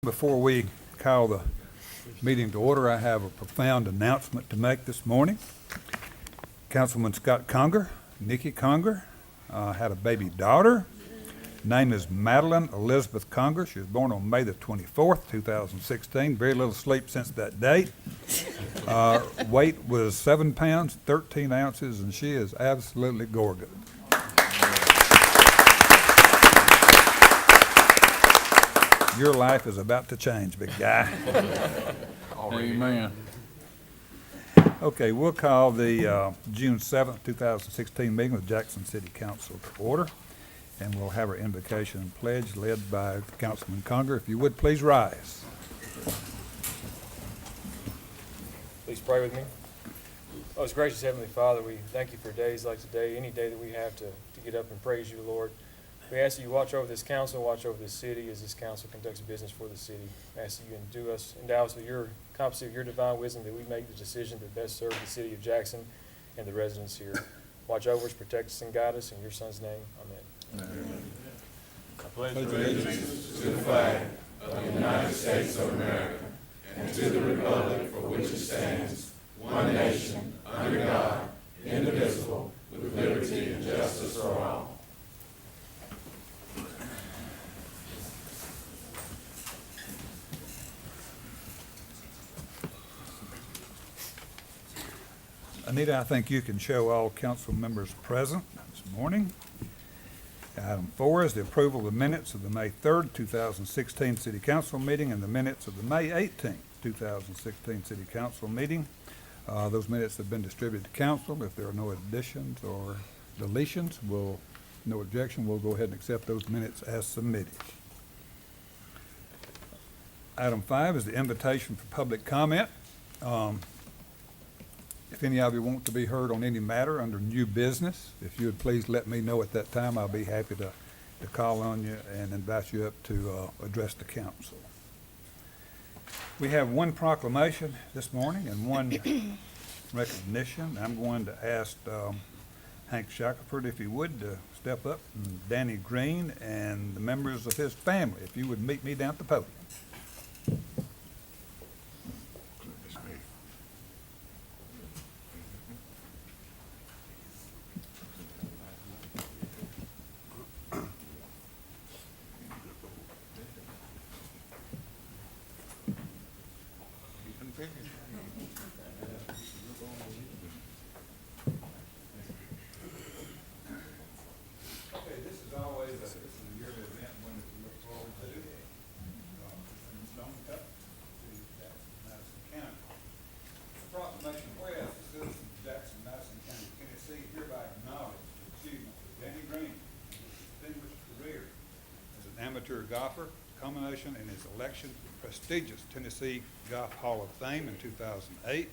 Before we call the meeting to order, I have a profound announcement to make this morning. Councilman Scott Conger, Nikki Conger, had a baby daughter. Name is Madeline Elizabeth Conger. She was born on May the 24th, 2016. Very little sleep since that date. Weight was 7 pounds, 13 ounces, and she is absolutely gorgeous. Your life is about to change, big guy. Amen. Okay, we'll call the June 7th, 2016 meeting of Jackson City Council to order, and we'll have our invocation and pledge led by Councilman Conger. If you would, please rise. Please pray with me. Most gracious Heavenly Father, we thank you for days like today, any day that we have to get up and praise you, Lord. We ask that you watch over this council, watch over this city as this council conducts business for the city. I ask that you endow us with your competency of your divine wisdom, that we make the decision that best serve the city of Jackson and the residents here. Watch over us, protect us, and guide us. In your Son's name, amen. Amen. I pledge allegiance to the flag of the United States of America and to the republic for which it stands, one nation, under God, indivisible, with liberty and justice for all. Anita, I think you can show all council members present this morning. Item 4 is the approval of the minutes of the May 3rd, 2016 City Council meeting and the minutes of the May 18th, 2016 City Council meeting. Those minutes have been distributed to council. If there are no additions or deletions, no objection, we'll go ahead and accept those minutes as submitted. Item 5 is the invitation for public comment. If any of you want to be heard on any matter under new business, if you would please let me know at that time, I'll be happy to call on you and invite you up to address the council. We have one proclamation this morning and one recognition. I'm going to ask Hank Shackelford, if he would, to step up, and Danny Green and the members of his family, if you would meet me down at the podium. Okay, this is always a yearly event, one that we look forward to. In Stone Cup, City of Jackson, Madison County. It's a proclamation whereas the citizens of Jackson, Madison County, Tennessee hereby acknowledge the achievements of Danny Green and his distinguished career as an amateur golfer, culmination in his election to the prestigious Tennessee Golf Hall of Fame in 2008,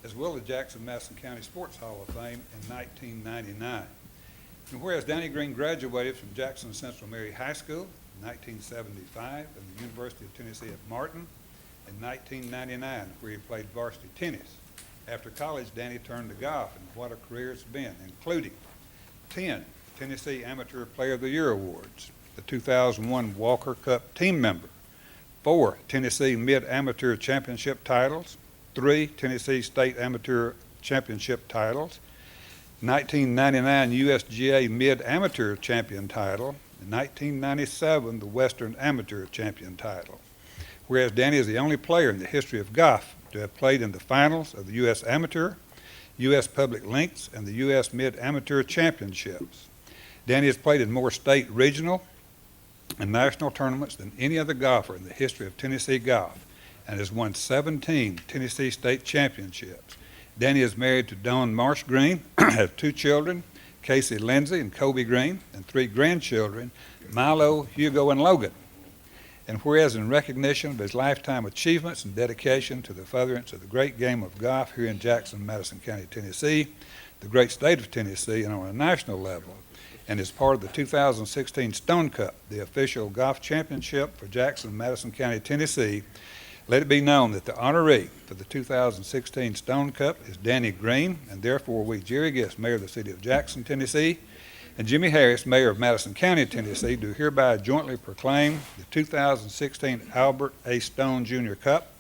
as well as Jackson Madison County Sports Hall of Fame in 1999. And whereas Danny Green graduated from Jackson Central Mary High School in 1975 and the University of Tennessee at Martin in 1999, where he played varsity tennis. After college, Danny turned to golf, and what a career it's been, including 10 Tennessee Amateur Player of the Year awards, the 2001 Walker Cup team member, 4 Tennessee Mid-Amateur Championship titles, 3 Tennessee State Amateur Championship titles, 1999 USGA Mid-Amateur Champion title, and 1997 the Western Amateur Champion title. Whereas Danny is the only player in the history of golf to have played in the finals of the U.S. Amateur, U.S. Public Links, and the U.S. Mid-Amateur Championships. Danny has played in more state, regional, and national tournaments than any other golfer in the history of Tennessee golf, and has won 17 Tennessee State Championships. Danny is married to Dawn Marsh Green, has 2 children, Casey Lindsay and Kobe Green, and 3 grandchildren, Milo, Hugo, and Logan. And whereas in recognition of his lifetime achievements and dedication to the furtherance of the great game of golf here in Jackson, Madison County, Tennessee, the great state of Tennessee, and on a national level, and as part of the 2016 Stone Cup, the official golf championship for Jackson, Madison County, Tennessee, let it be known that the honoree for the 2016 Stone Cup is Danny Green, and therefore we, Jerry Gist, Mayor of the City of Jackson, Tennessee, and Jimmy Harris, Mayor of Madison County, Tennessee, do hereby jointly proclaim the 2016 Albert A. Stone Jr. Cup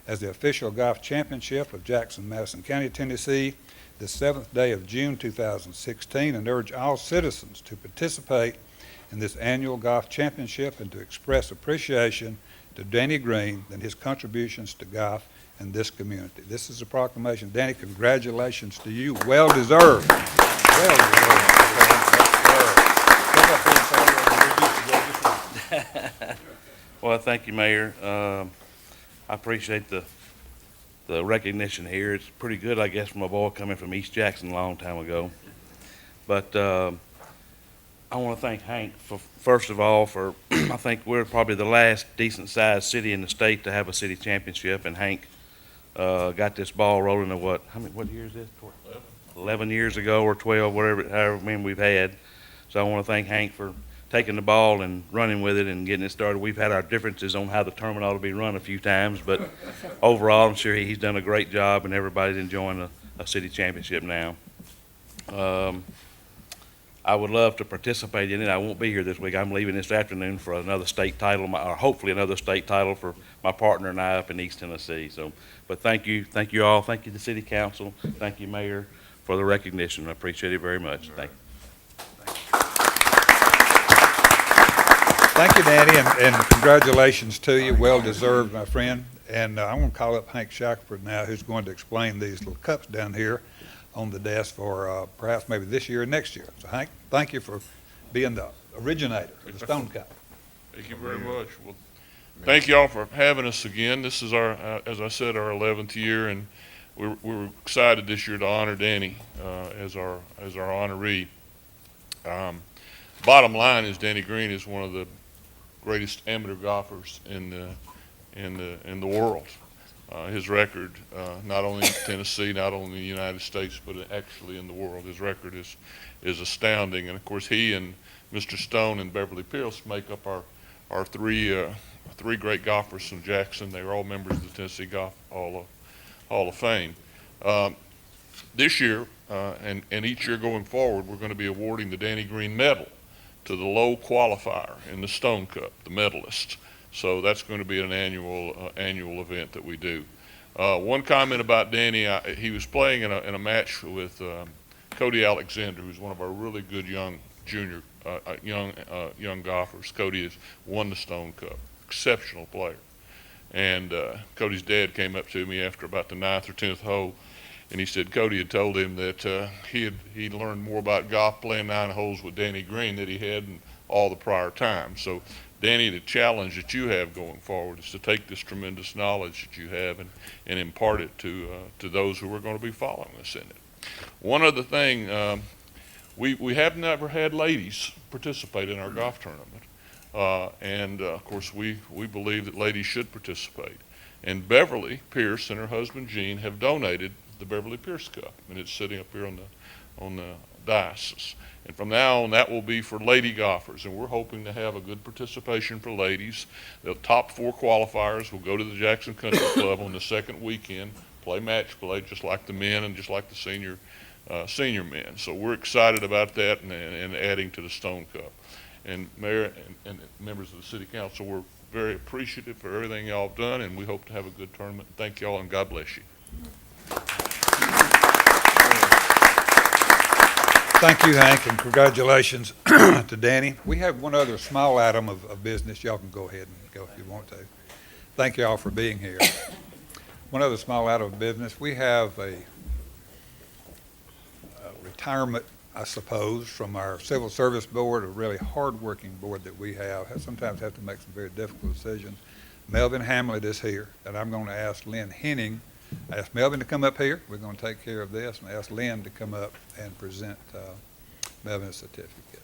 as the official golf championship of Jackson, Madison County, Tennessee, the 7th day of June 2016, and urge all citizens to participate in this annual golf championship and to express appreciation to Danny Green and his contributions to golf in this community. This is a proclamation. Danny, congratulations to you. Well deserved. Well deserved. Well, thank you, Mayor. I appreciate the recognition here. It's pretty good, I guess, from a boy coming from East Jackson a long time ago. But I want to thank Hank, first of all, for I think we're probably the last decent-sized city in the state to have a city championship, and Hank got this ball rolling at what year is this? 11 years ago or 12, however many we've had. So I want to thank Hank for taking the ball and running with it and getting it started. We've had our differences on how the tournament ought to be run a few times, but overall, I'm sure he's done a great job, and everybody's enjoying a city championship now. I would love to participate in it. I won't be here this week. I'm leaving this afternoon for another state title, or hopefully another state title for my partner and I up in East Tennessee. So, but thank you all. Thank you to the City Council. Thank you, Mayor, for the recognition. I appreciate it very much. Thank you. Thank you, Danny, and congratulations to you. Well deserved, my friend. And I'm going to call up Hank Shackelford now, who's going to explain these little cups down here on the desk for perhaps maybe this year or next year. So, Hank, thank you for being the originator of the Stone Cup. Thank you very much. Well, thank you all for having us again. This is our, as I said, our 11th year, and we're excited this year to honor Danny as our honoree. Bottom line is Danny Green is one of the greatest amateur golfers in the world. His record, not only in Tennessee, not only in the United States, but actually in the world, his record is astounding. And of course, he and Mr. Stone and Beverly Pierce make up our three great golfers from Jackson. They are all members of the Tennessee Golf Hall of Fame. This year, and each year going forward, we're going to be awarding the Danny Green Medal to the low qualifier in the Stone Cup, the medalist. So that's going to be an annual event that we do. One comment about Danny: he was playing in a match with Cody Alexander, who's one of our really good young golfers. Cody has won the Stone Cup, exceptional player. And Cody's dad came up to me after about the 9th or 10th hole, and he said Cody had told him that he'd learned more about golf playing 9 holes with Danny Green than he had in all the prior times. So, Danny, the challenge that you have going forward is to take this tremendous knowledge that you have and impart it to those who are going to be following us in it. One other thing, we have never had ladies participate in our golf tournament, and of course we believe that ladies should participate. And Beverly Pierce and her husband Gene have donated the Beverly Pierce Cup, and it's sitting up here on the dais. And from now on, that will be for lady golfers, and we're hoping to have a good participation for ladies. The top 4 qualifiers will go to the Jackson Country Club on the second weekend, play match play just like the men and just like the senior men. So we're excited about that and adding to the Stone Cup. And Mayor and members of the City Council, we're very appreciative for everything y'all have done, and we hope to have a good tournament. Thank y'all, and God bless you. Thank you, Hank, and congratulations to Danny. We have one other small item of business. Y'all can go ahead and go if you want to. Thank you all for being here. One other small item of business. We have a retirement, I suppose, from our Civil Service Board, a really hard-working board that we have. Sometimes have to make some very difficult decisions. Melvin Hamlet is here, and I'm going to ask Lynn Henning. I asked Melvin to come up here. We're going to take care of this, and I asked Lynn to come up and present Melvin's certificate.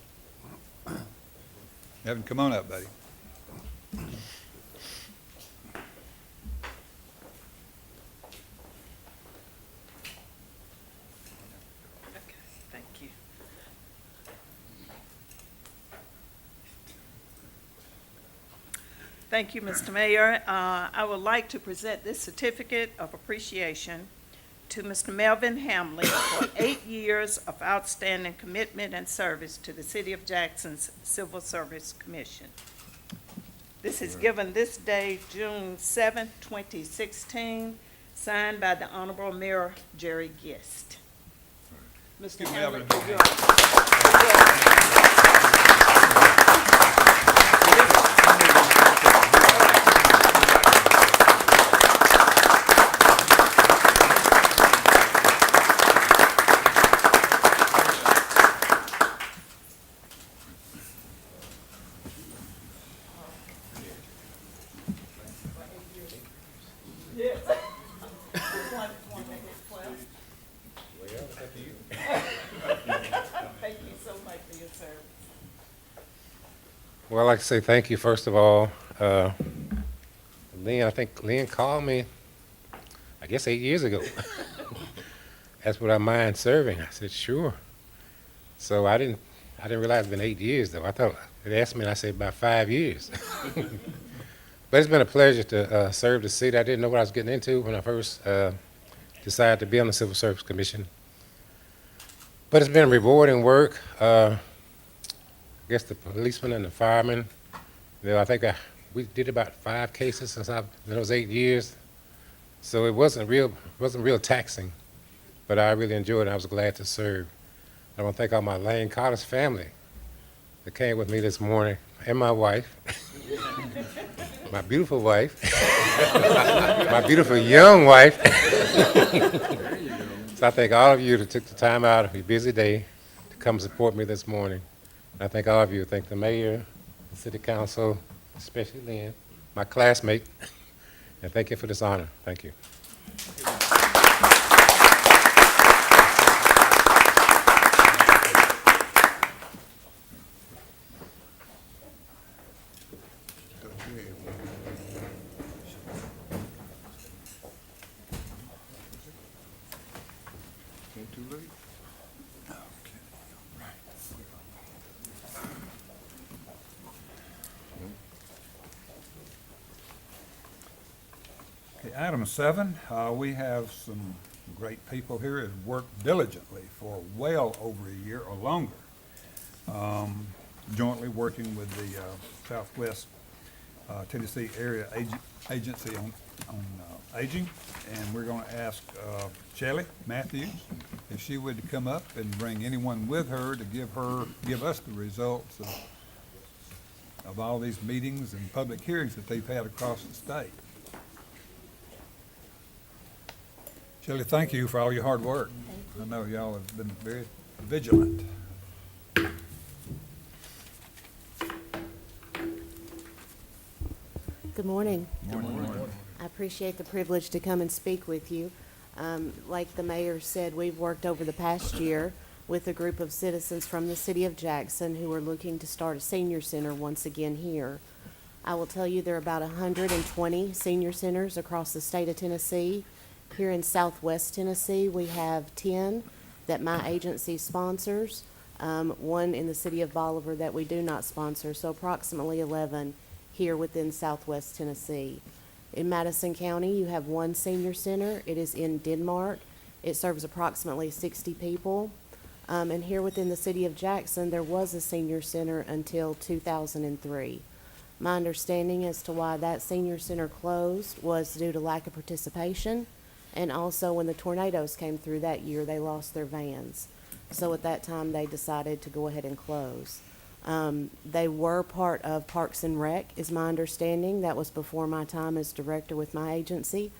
Melvin, come on up, buddy. Okay, thank you. Thank you, Mr. Mayor. I would like to present this certificate of appreciation to Mr. Melvin Hamley for 8 years of outstanding commitment and service to the City of Jackson's Civil Service Commission. This is given this day, June 7, 2016, signed by the Honorable Mayor Jerry Gist. Mr. Give Hamley, Melvin a big would you hand. Thank you so much for your service. Well, I'd like to say thank you, first of all. Lynn, I think Lynn called me, I guess 8 years ago. Asked would I mind serving. I said, sure. So I didn't realize it's been 8 years, though. I thought they asked me, and I said about 5 years. But it's been a pleasure to serve the city. I didn't know what I was getting into when I first decided to be on the Civil Service Commission. But it's been rewarding work. I guess the policemen and the firemen, I think we did about 5 cases since in those 8 years. So it wasn't real taxing, but I really enjoyed it. I was glad to serve. I want to thank all my Lane College family that came with me this morning, and my wife, my beautiful wife, my beautiful young wife. So I thank all of you that took the time out of your busy day to come support me this morning. And I thank all of you. Thank the mayor, the city council, especially Lynn, my classmate, and thank you for this honor. Thank you. Okay, item 7, we have some great people here that have worked diligently for well over a year or longer, jointly working with the Southwest Tennessee Area Agency on Aging, and we're going to ask Shelley Matthews if she would come up and bring anyone with her to give us the results of all these meetings and public hearings that they've had across the state. Shelley, thank you for all your hard work. I know y'all have been very vigilant. Good morning. I appreciate the privilege to come and speak with you. Like the mayor said, we've worked over the past year with a group of citizens from the city of Jackson who are looking to start a senior center once again here. I will tell you there are about 120 senior centers across the state of Tennessee. Here in Southwest Tennessee, we have 10 that my agency sponsors, one in the city of Bolivar that we do not sponsor, so approximately 11 here within Southwest Tennessee. In Madison County, you have one senior center. It is in Denmark. It serves approximately 60 people. And here within the city of Jackson, there was a senior center until 2003. My understanding as to why that senior center closed was due to lack of participation. And also when the tornadoes came through that year, they lost their vans. So at that time, they decided to go ahead and close. They were part of Parks and Rec, is my understanding. That was before my time as director with my agency.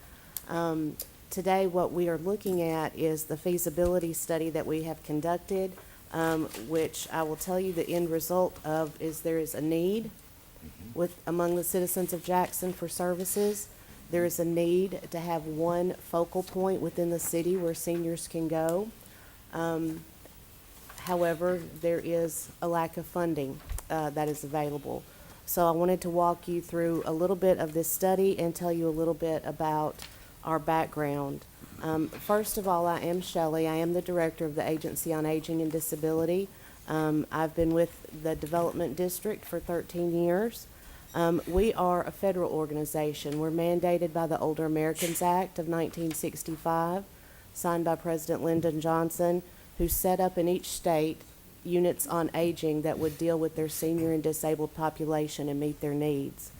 Today, what we are looking at is the feasibility study that we have conducted, which I will tell you the end result of is there is a need among the citizens of Jackson for services. There is a need to have one focal point within the city where seniors can go. However, there is a lack of funding that is available. So I wanted to walk you through a little bit of this study and tell you a little bit about our background. First of all, I am Shelley. I am the director of the Agency on Aging and Disability. I've been with the Development District for 13 years. We are a federal organization. We're mandated by the Older Americans Act of 1965. signed by President Lyndon Johnson, who set up in each state units on aging that would deal with their senior and disabled population and meet their needs.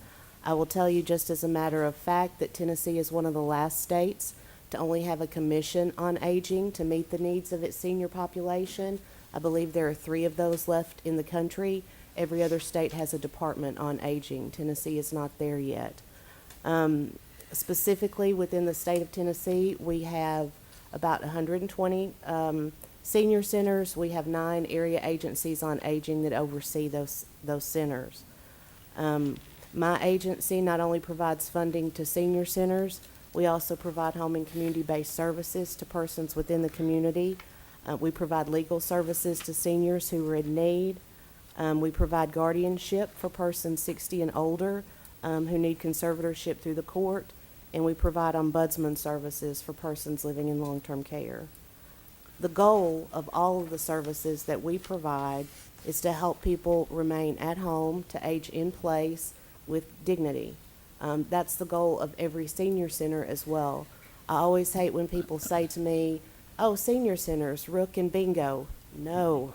I will tell you just as a matter of fact that Tennessee is one of the last states to only have a commission on aging to meet the needs of its senior population. I believe there are 3 of those left in the country. Every other state has a department on aging. Tennessee is not there yet. Specifically within the state of Tennessee, we have about 120 senior centers. We have 9 area agencies on aging that oversee those centers. My agency not only provides funding to senior centers, we also provide home and community-based services to persons within the community. We provide legal services to seniors who are in need. We provide guardianship for persons 60 and older who need conservatorship through the court, and we provide ombudsman services for persons living in long-term care. The goal of all of the services that we provide is to help people remain at home, to age in place with dignity. That's the goal of every senior center as well. I always hate when people say to me, "Oh, senior centers, Rook and Bingo." No.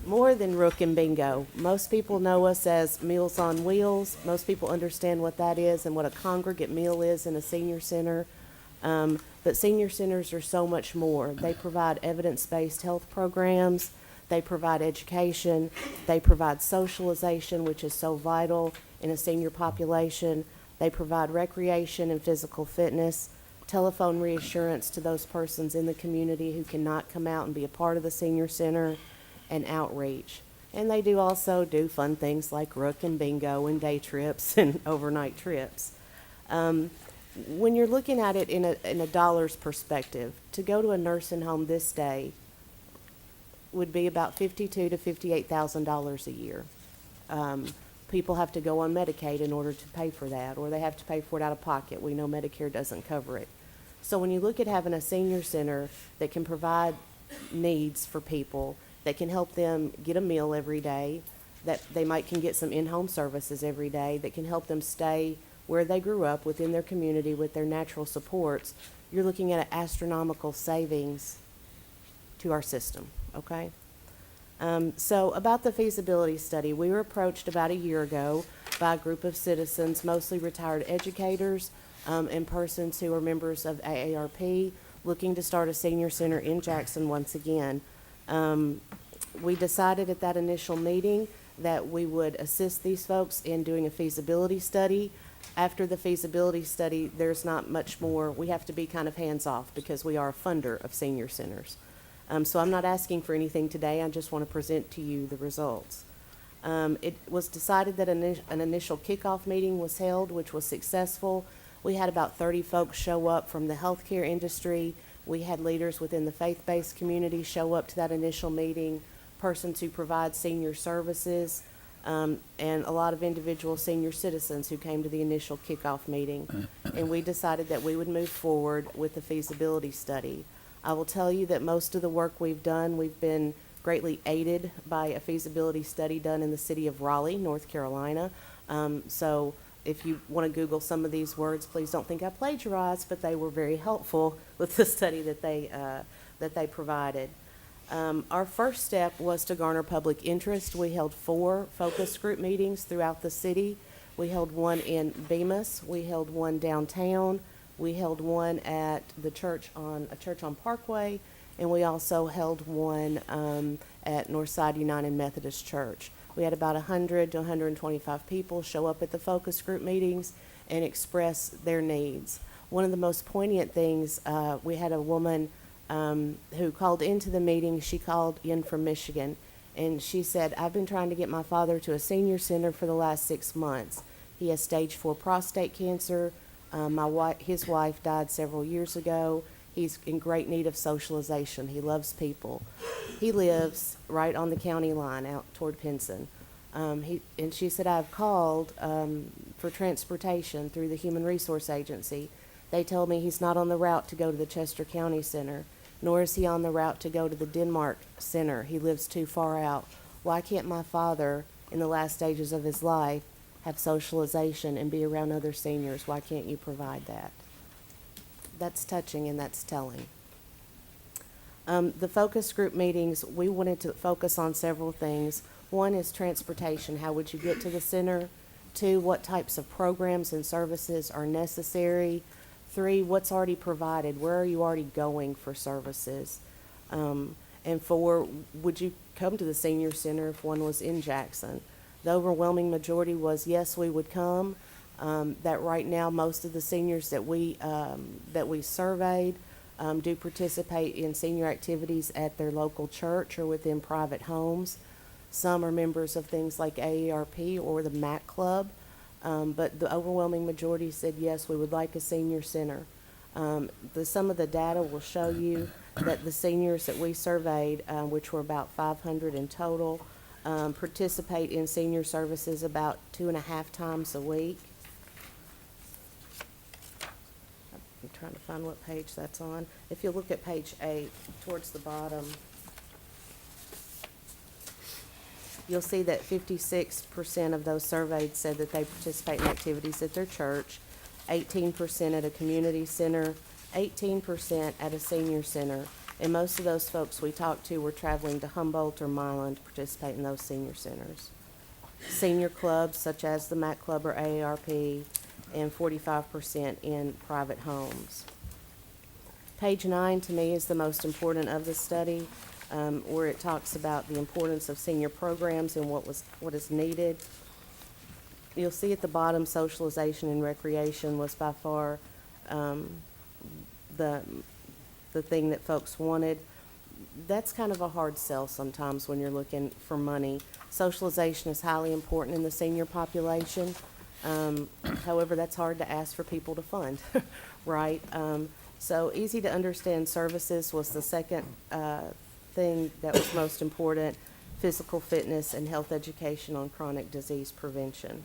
More than Rook and Bingo. Most people know us as Meals on Wheels. Most people understand what that is and what a congregate meal is in a senior center. But senior centers are so much more. They provide evidence-based health programs. They provide education. They provide socialization, which is so vital in a senior population. They provide recreation and physical fitness, telephone reassurance to those persons in the community who cannot come out and be a part of the senior center, and outreach. And they do also do fun things like Rook and Bingo and day trips and overnight trips. When you're looking at it in a dollar's perspective, to go to a nursing home this day would be about $52,000 to $58,000 a year. People have to go on Medicaid in order to pay for that, or they have to pay for it out of pocket. We know Medicare doesn't cover it. So when you look at having a senior center that can provide needs for people, that can help them get a meal every day, that they can get some in-home services every day, that can help them stay where they grew up within their community with their natural supports, you're looking at an astronomical savings to our system, okay? So about the feasibility study, we were approached about a year ago by a group of citizens, mostly retired educators and persons who are members of AARP, looking to start a senior center in Jackson once again. We decided at that initial meeting that we would assist these folks in doing a feasibility study. After the feasibility study, there's not much more. We have to be kind of hands-off because we are a funder of senior centers. So I'm not asking for anything today. I just want to present to you the results. It was decided that an initial kickoff meeting was held, which was successful. We had about 30 folks show up from the healthcare industry. We had leaders within the faith-based community show up to that initial meeting, persons who provide senior services, and a lot of individual senior citizens who came to the initial kickoff meeting. And we decided that we would move forward with the feasibility study. I will tell you that most of the work we've done, we've been greatly aided by a feasibility study done in the city of Raleigh, North Carolina. So if you want to Google some of these words, please don't think I plagiarized, but they were very helpful with the study that they provided. Our first step was to garner public interest. We held 4 focus group meetings throughout the city. We held one in Bemis. We held one downtown. We held one at a church on Parkway, and we also held one at Northside United Methodist Church. We had about 100 to 125 people show up at the focus group meetings and express their needs. One of the most poignant things, we had a woman who called into the meeting. She called in from Michigan, and she said, "I've been trying to get my father to a senior center for the last 6 months. He has stage 4 prostate cancer. His wife died several years ago. He's in great need of socialization. He loves people. He lives right on the county line out toward Pinson." And she said, "I've called for transportation through the Human Resource Agency. They told me he's not on the route to go to the Chester County Center, nor is he on the route to go to the Denmark Center. He lives too far out. Why can't my father, in the last stages of his life, have socialization and be around other seniors? Why can't you provide that?" that's touching and that's telling. The focus group meetings, we wanted to focus on several things. One is transportation. How would you get to the center? 2, what types of programs and services are necessary? 3, what's already provided? Where are you already going for services? And 4, would you come to the senior center if one was in Jackson? The overwhelming majority was yes, we would come. That right now, most of the seniors that we surveyed do participate in senior activities at their local church or within private homes. Some are members of things like AARP or the MAC Club, but the overwhelming majority said yes, we would like a senior center. Some of the data will show you that the seniors that we surveyed, which were about 500 in total, participate in senior services about 2.5 times a week. I'm trying to find what page that's on. If you look at page 8, towards the bottom, you'll see that 56% of those surveyed said that they participate in activities at their church, 18% at a community center, 18% at a senior center. And most of those folks we talked to were traveling to Humboldt or Milan to participate in those senior centers. Senior clubs such as the MAC Club or AARP, and 45% in private homes. Page 9 to me is the most important of the study, where it talks about the importance of senior programs and what is needed. You'll see at the bottom, socialization and recreation was by far the thing that folks wanted. That's kind of a hard sell sometimes when you're looking for money. Socialization is highly important in the senior population. However, that's hard to ask for people to fund, right? So easy to understand services was the second thing that was most important, physical fitness and health education on chronic disease prevention.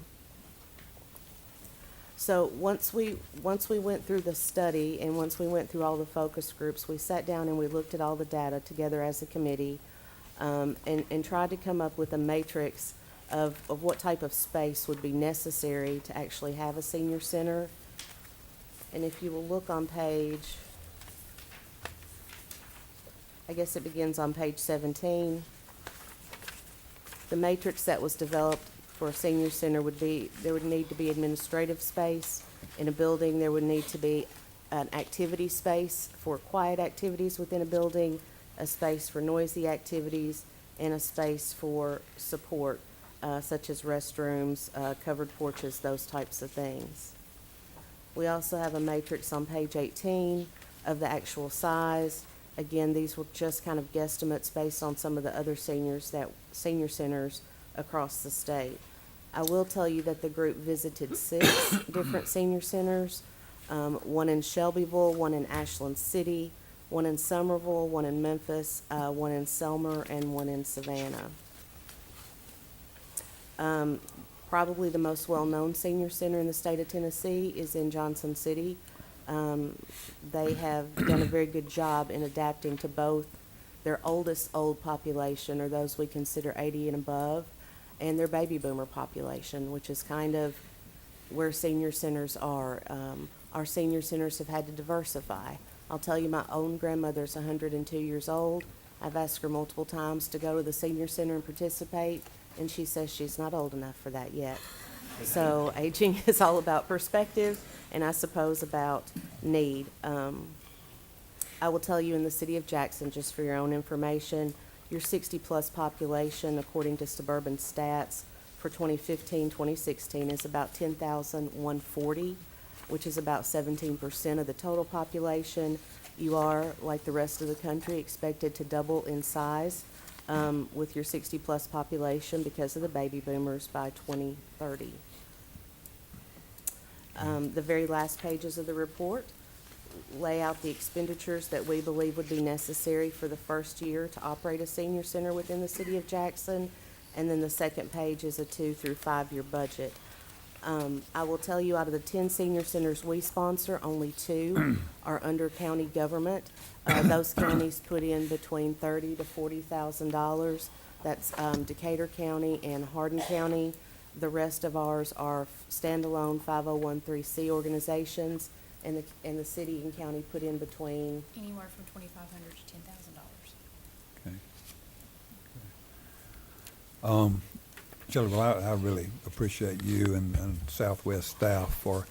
So once we went through the study and once we went through all the focus groups, we sat down and we looked at all the data together as a committee and tried to come up with a matrix of what type of space would be necessary to actually have a senior center. And if you will look on page, I guess it begins on page 17. The matrix that was developed for a senior center would be, there would need to be administrative space in a building. There would need to be an activity space for quiet activities within a building, a space for noisy activities, and a space for support, such as restrooms, covered porches, those types of things. We also have a matrix on page 18 of the actual size. Again, these were just kind of guesstimates based on some of the other senior centers across the state. I will tell you that the group visited 6 different senior centers, one in Shelbyville, one in Ashland City, one in Somerville, one in Memphis, one in Selmer, and one in Savannah. Probably the most well-known senior center in the state of Tennessee is in Johnson City. They have done a very good job in adapting to both their oldest old population, or those we consider 80 and above, and their baby boomer population, which is kind of where senior centers are. Our senior centers have had to diversify. I'll tell you, my own grandmother's 102 years old. I've asked her multiple times to go to the senior center and participate, and she says she's not old enough for that yet. So aging is all about perspective, and I suppose about need. I will tell you, in the city of Jackson, just for your own information, your 60-plus population, according to Suburban Stats, for 2015-2016 is about 10,140, which is about 17% of the total population. You are, like the rest of the country, expected to double in size with your 60-plus population because of the baby boomers by 2030. The very last pages of the report lay out the expenditures that we believe would be necessary for the first year to operate a senior center within the city of Jackson, and then the second page is a 2 through 5 year budget. I will tell you, out of the 10 senior centers we sponsor, only 2 are under county government. Those counties put in between $30,000 to $40,000. That's Decatur County and Hardin County. The rest of ours are standalone 501(c)(3) organizations, and the city and county put in between. Anywhere from $2,500 to $10,000. Okay. Shirley, well, I really appreciate you and Southwest staff for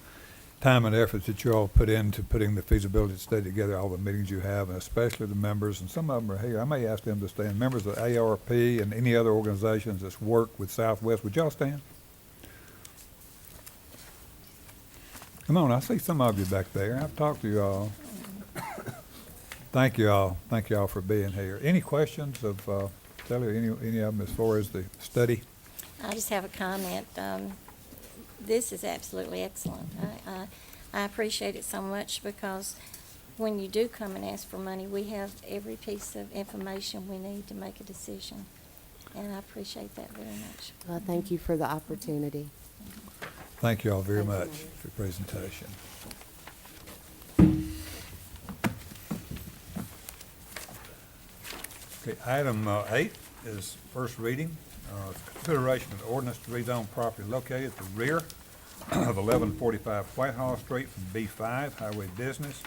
time and effort that you all put into putting the feasibility study together, all the meetings you have, and especially the members, and some of them are here. I may ask them to stand. Members of ARP and any other organizations that's worked with Southwest, would y'all stand? Come on, I see some of you back there. I've talked to you all. Thank you all. Thank you all for being here. Any questions of Sally or any of them as far as the study? I just have a comment. This is absolutely excellent. I appreciate it so much because when you do come and ask for money, we have every piece of information we need to make a decision. And I appreciate that very much. Thank you for the opportunity. Thank you all very Thank you, much Mayor. for your presentation. Okay, item 8 is first reading. Consideration of ordinance to rezone property located at the rear of 1145 Whitehall Street from B5 Highway Business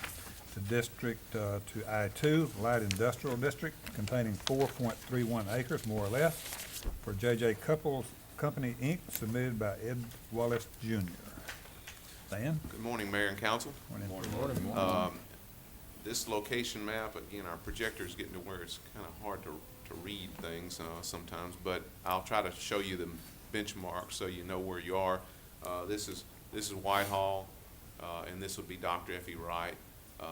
to District to I2 Light Industrial District containing 4.31 acres, more or less, for J.J. Couples Company, Inc., submitted by Ed Wallace Jr. Dan? Good morning, Mayor and Council. Morning. This location map, again, our projector is getting to where it's kind of hard to read things sometimes, but I'll try to show you the benchmark so you know where you are. This is Whitehall, and this would be Dr. F.E. Wright.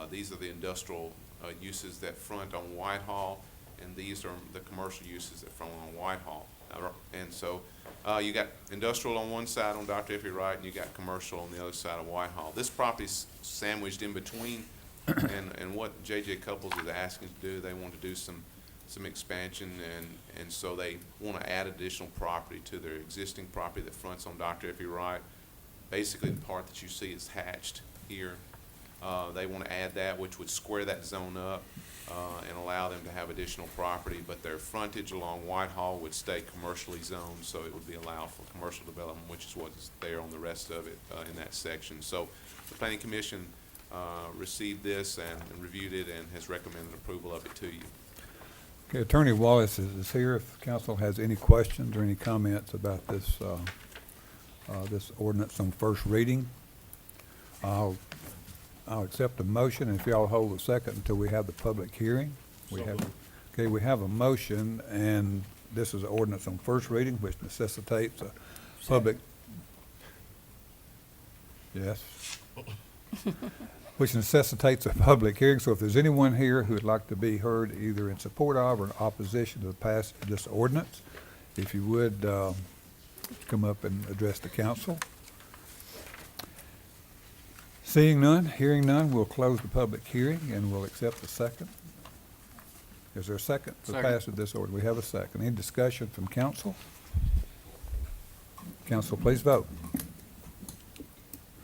These are the industrial uses that front on Whitehall, and these are the commercial uses that front on Whitehall. And so you got industrial on one side on Dr. F.E. Wright, and you got commercial on the other side of Whitehall. This property's sandwiched in between, and what J.J. Couples is asking to do, they want to do some expansion, and so they want to add additional property to their existing property that fronts on Dr. F.E. Wright. Basically, the part that you see is hatched here. They want to add that, which would square that zone up and allow them to have additional property, but their frontage along Whitehall would stay commercially zoned, so it would be allowed for commercial development, which is what's there on the rest of it in that section. So the Planning Commission received this and reviewed it and has recommended approval of it to you. Okay, Attorney Wallace is here. If council has any questions or any comments about this, this ordinance on first reading, I'll accept a motion, and if y'all hold a second until we have the public hearing. We have a motion, and this is an ordinance on first reading, which necessitates a public. Yes. Which necessitates a public hearing. So if there's anyone here who would like to be heard either in support of or in opposition to the passage of this ordinance, if you would come up and address the council. Seeing none, hearing none, we'll close the public hearing and we'll accept the second. Is there a second for the passage of this order? We have a second. Any discussion from council? Council, please vote.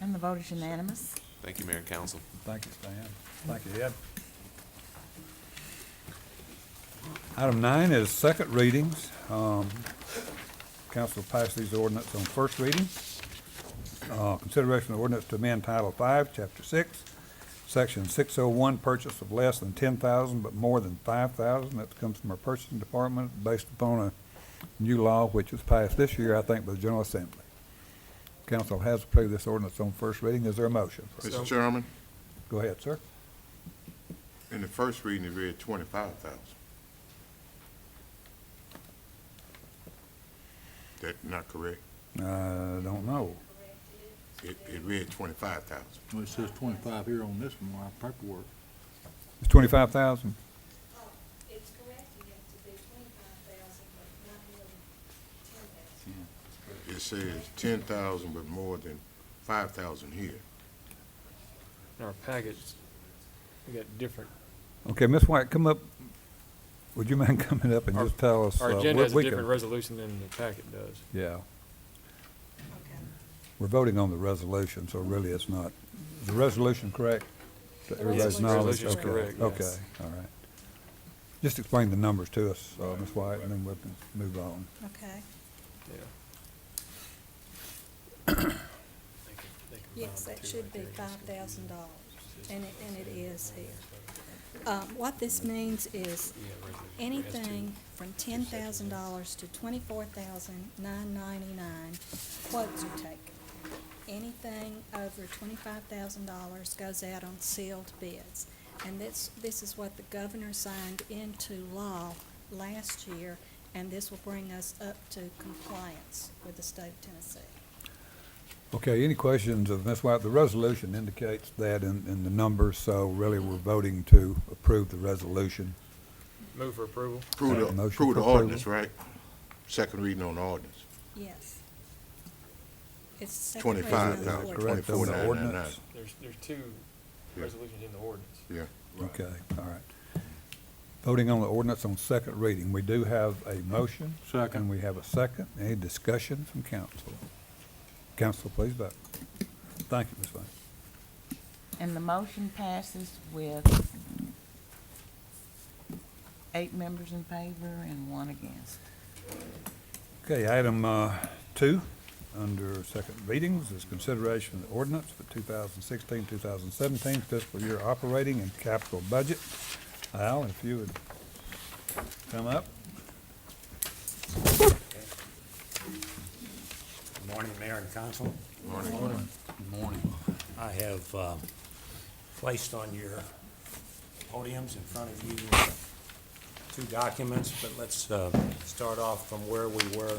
And the vote is unanimous. Thank you, Mayor and Council. Thank you, Stan. Thank you, Ed. Item 9 is second readings. Council passed these ordinance on first reading. Consideration of ordinance to amend Title 5, Chapter 6, Section 601, purchase of less than 10,000 but more than 5,000. That comes from our purchasing department based upon a new law which was passed this year, I think, by the General Assembly. Council has approved this ordinance on first reading. Is there a motion? Mr. Chairman, Go ahead, sir. in the first reading, it read 25,000. That not correct? I don't know. It read 25,000. Well, it says 25 here on this one, our paperwork. It's 25,000? It's correct, you have to do 25,000, but not more than 10,000. It says 10,000 but more than 5,000 here. In our packets, we got different, Okay, Ms. White, come up. Would you mind coming up and just tell us? our agenda what has a we can- different resolution than the packet does. Yeah. We're voting on the resolution, so really it's not, is the resolution correct? To everybody's knowledge? Resolution's Okay, correct, okay, yes. all right. Just explain the numbers to us, Ms. White, and then we can move on. Okay. Yeah. They can Yes, that should be $5,000, and it is here. What this means is anything from $10,000 to $24,999 quotes are taken. Anything over $25,000 goes out on sealed bids. And this is what the governor signed into law last year, and this will bring us up to compliance with the state of Tennessee. Okay, any questions of Ms. White? The resolution indicates that in the numbers, so really we're voting to approve the resolution. Move for approval. Approve Motion the for approval. ordinance, right? Second reading on the ordinance. Yes. It's the second reading of the 25,000, ordinance. Correct, on the 24,999. ordinance. There's two Yeah. resolutions in the ordinance. Yeah. Okay, all right. Voting on the ordinance on second reading. We do have a motion. And we have a second. Any discussion from council? Council, please vote. Thank you, Ms. White. And the motion passes with 8 members in favor and 1 against. Okay, item 2, under second readings, is consideration of the ordinance for 2016-2017 fiscal year operating and capital budget. Al, if you would come up. Good morning, Mayor and Council. Morning. Good morning. I have placed on your podiums in front of you 2 documents, but let's start off from where we were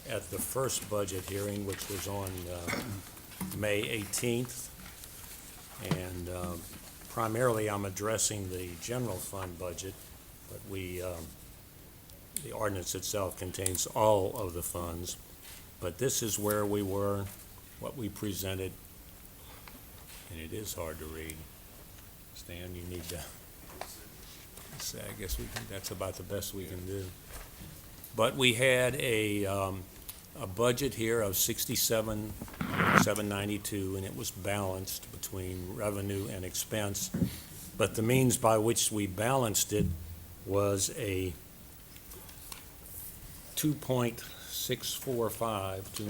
at the first budget hearing, which was on May 18th. And primarily, I'm addressing the general fund budget, but the ordinance itself contains all of the funds. But this is where we were, what we presented, and it is hard to read. Stan, you need to say, I guess that's about the best we can do. But we had a budget here of $67,792, and it was balanced between revenue and expense. But the means by which we balanced it was a 2,645, you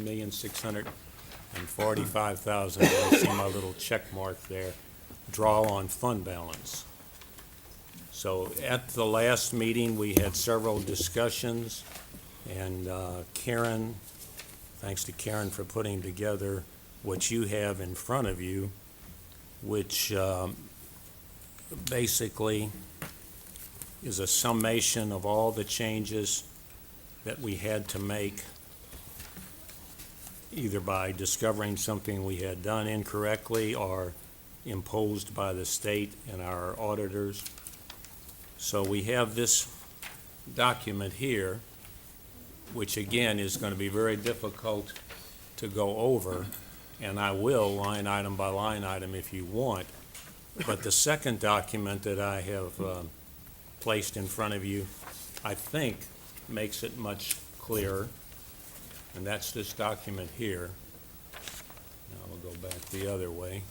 see my little check mark there, draw on fund balance. So at the last meeting, we had several discussions, and Karen, thanks to Karen for putting together what you have in front of you, which basically is a summation of all the changes that we had to make, either by discovering something we had done incorrectly or imposed by the state and our auditors. So we have this document here, which again is going to be very difficult to go over, and I will line item by line item if you want. But the second document that I have placed in front of you, I think, makes it much clearer, and that's this document here. Now we'll go back the other way.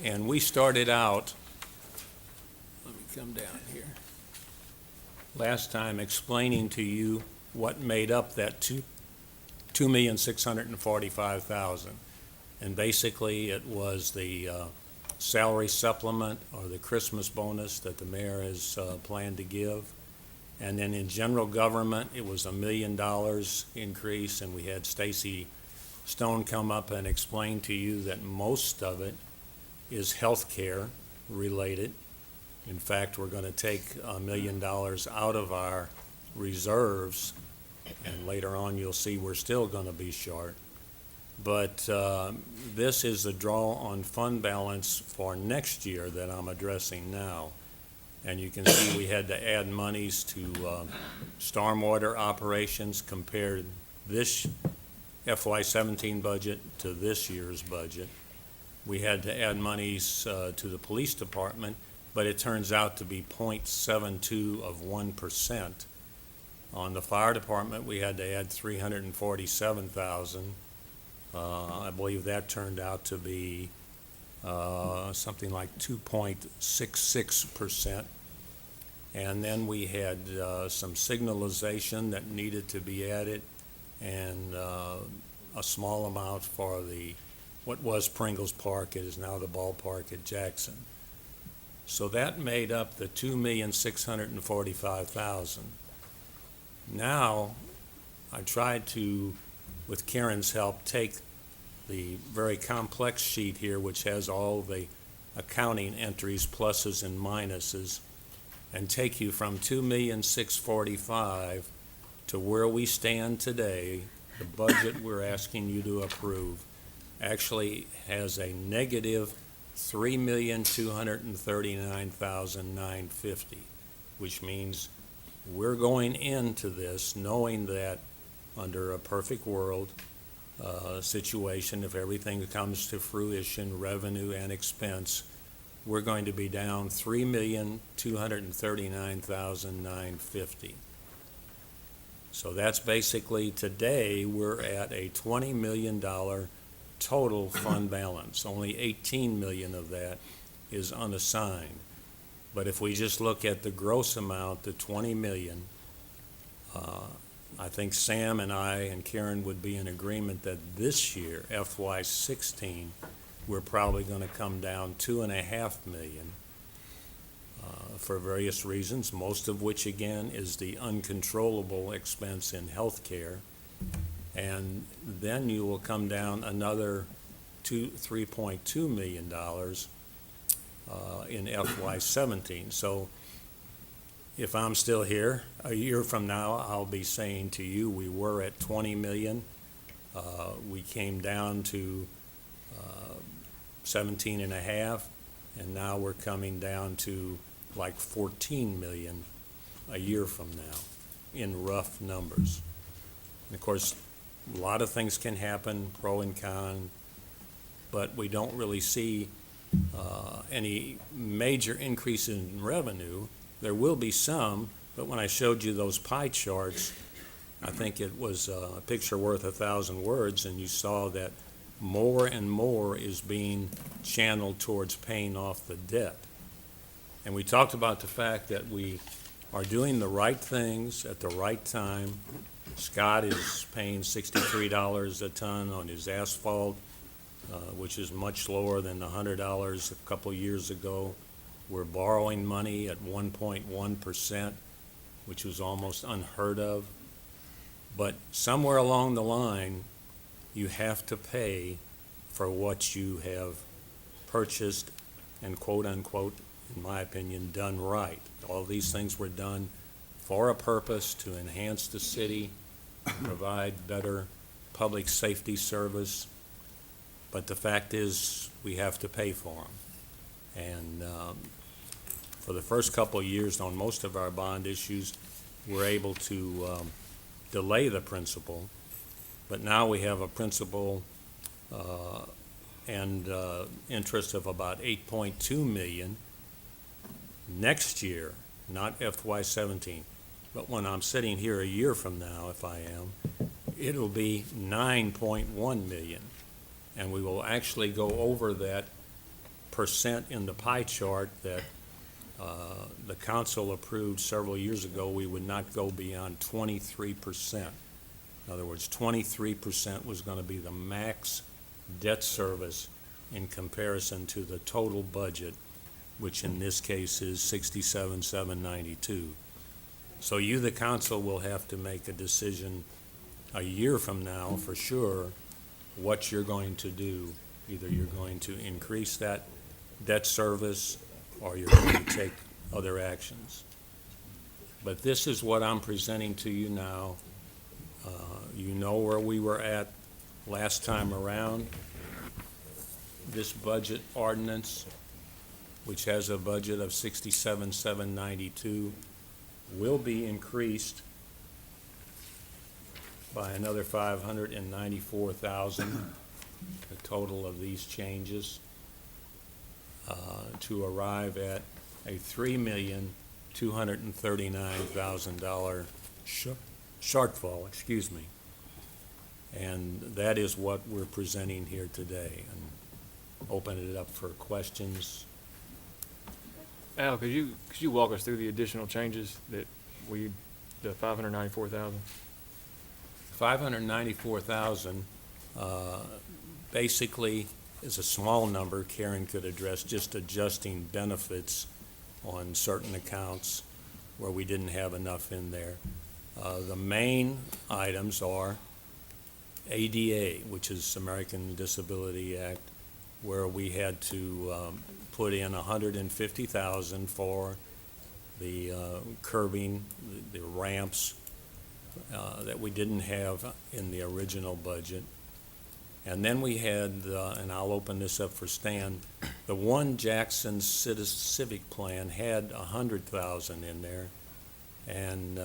And we started out, let me come down here, last time explaining to you what made up that $2,645,000. And basically it was the salary supplement or the Christmas bonus that the mayor has planned to give. And then in general government, it was $1 million increase, and we had Stacy Stone come up and explain to you that most of it is healthcare related. In fact, we're going to take $1 million out of our reserves, and later on you'll see we're still going to be short. But this is the draw on fund balance for next year that I'm addressing now. And you can see we had to add monies to stormwater operations, compared this FY17 budget to this year's budget. We had to add monies to the police department, but it turns out to be 0.72 of 1%. On the fire department, we had to add $347,000. I believe that turned out to be something like 2.66%. And then we had some signalization that needed to be added, and a small amount for the what was Pringles Park. It is now the ballpark at Jackson. So that made up the $2,645,000. Now, I tried to, with Karen's help, take the very complex sheet here, which has all the accounting entries, pluses and minuses, and take you from $2,645,000 to where we stand today. The budget we're asking you to approve actually has a negative $3,239,950, which means we're going into this knowing that under a perfect world situation, if everything comes to fruition, revenue and expense, we're going to be down $3,239,950. So that's basically, today, we're at a $20 million total fund balance. Only $18 million of that is unassigned. But if we just look at the gross amount, the $20 million, I think Sam and I and Karen would be in agreement that this year, FY16, we're probably going to come down $2.5 million for various reasons, most of which, again, is the uncontrollable expense in health care. And then you will come down another $3.2 million in FY17. So if I'm still here, a year from now, I'll be saying to you, we were at 20 million. We came down to 17 and a half, and now we're coming down to like 14 million a year from now in rough numbers. And of course, a lot of things can happen, pro and con, but we don't really see any major increase in revenue. There will be some, but when I showed you those pie charts, I think it was a picture worth 1,000 words, and you saw that more and more is being channeled towards paying off the debt. And we talked about the fact that we are doing the right things at the right time. Scott is paying $63 a ton on his asphalt, which is much lower than the $100 a couple years ago. We're borrowing money at 1.1%, which was almost unheard of. But somewhere along the line, you have to pay for what you have purchased and, quote unquote, in my opinion, done right. All these things were done for a purpose, to enhance the city, provide better public safety service. But the fact is, we have to pay for them. And for the first couple of years on most of our bond issues, we're able to delay the principal. But now we have a principal and interest of about $8.2 million next year, not FY17. But when I'm sitting here a year from now, if I am, it'll be $9.1 million. And we will actually go over that percent in the pie chart that the council approved several years ago. We would not go beyond 23%. In other words, 23% was going to be the max debt service in comparison to the total budget, which in this case is $67,792. So you, the council, will have to make a decision a year from now for sure what you're going to do. Either you're going to increase that debt service or you're going to take other actions. But this is what I'm presenting to you now. You know where we were at last time around. This budget ordinance, which has a budget of $67,792, will be increased by another $594,000, the total of these changes, to arrive at a $3,239,000 shortfall, excuse me. And that is what we're presenting here today. And open it up for questions. Al, could you walk us through the additional changes that the 594,000? 594,000, basically, is a small number. Karen could address just adjusting benefits on certain accounts where we didn't have enough in there. The main items are ADA, which is American Disability Act, where we had to put in $150,000 for the curbing, the ramps that we didn't have in the original budget. And then we had, and I'll open this up for Stan, the One Jackson Civic Plan had $100,000 in there, and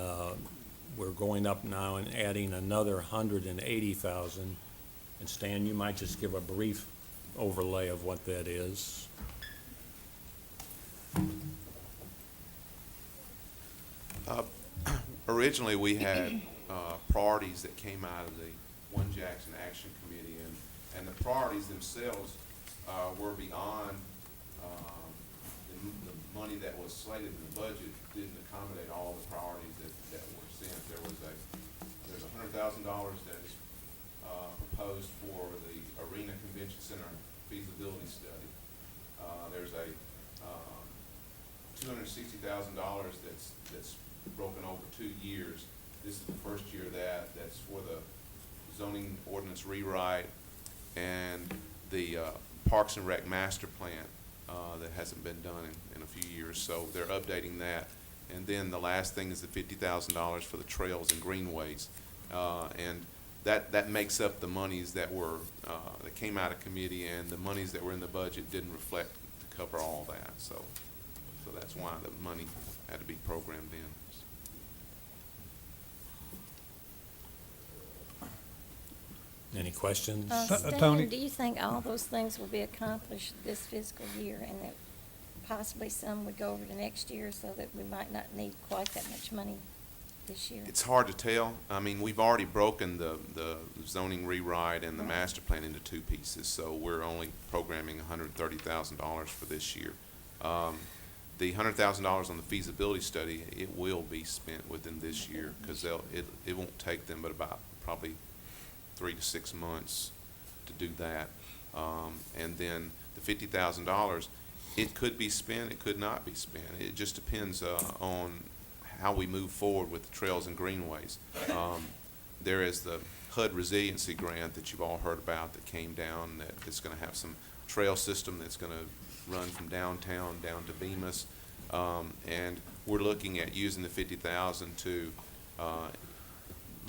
we're going up now and adding another $180,000. And Stan, you might just give a brief overlay of what that is. Originally, we had priorities that came out of the One Jackson Action Committee, and the priorities themselves were beyond the money that was slated in the budget. Didn't accommodate all the priorities that were sent. There's $100,000 that is proposed for the Arena Convention Center feasibility study. There's a $260,000 that's broken over 2 years. This is the first year of that. That's for the zoning ordinance rewrite and the Parks and Rec master plan that hasn't been done in a few years. So they're updating that. And then the last thing is the $50,000 for the trails and greenways. And that makes up the monies that were that came out of committee, and the monies that were in the budget didn't reflect to cover all that. So that's why the money had to be programmed in. Any questions? Tony? Stan, do you think all those things will be accomplished this fiscal year, and that possibly some would go over to next year, so that we might not need quite that much money this year? It's hard to tell. I mean, we've already broken the zoning rewrite and the master plan into two pieces, so we're only programming $130,000 for this year. The $100,000 on the feasibility study, it will be spent within this year, because it won't take them but about probably 3 to 6 months to do that. And then the $50,000, it could be spent, it could not be spent. It just depends on how we move forward with the trails and greenways. There is the HUD resiliency grant that you've all heard about that came down, that is going to have some trail system that's going to run from downtown down to Bemis. And we're looking at using the $50,000 to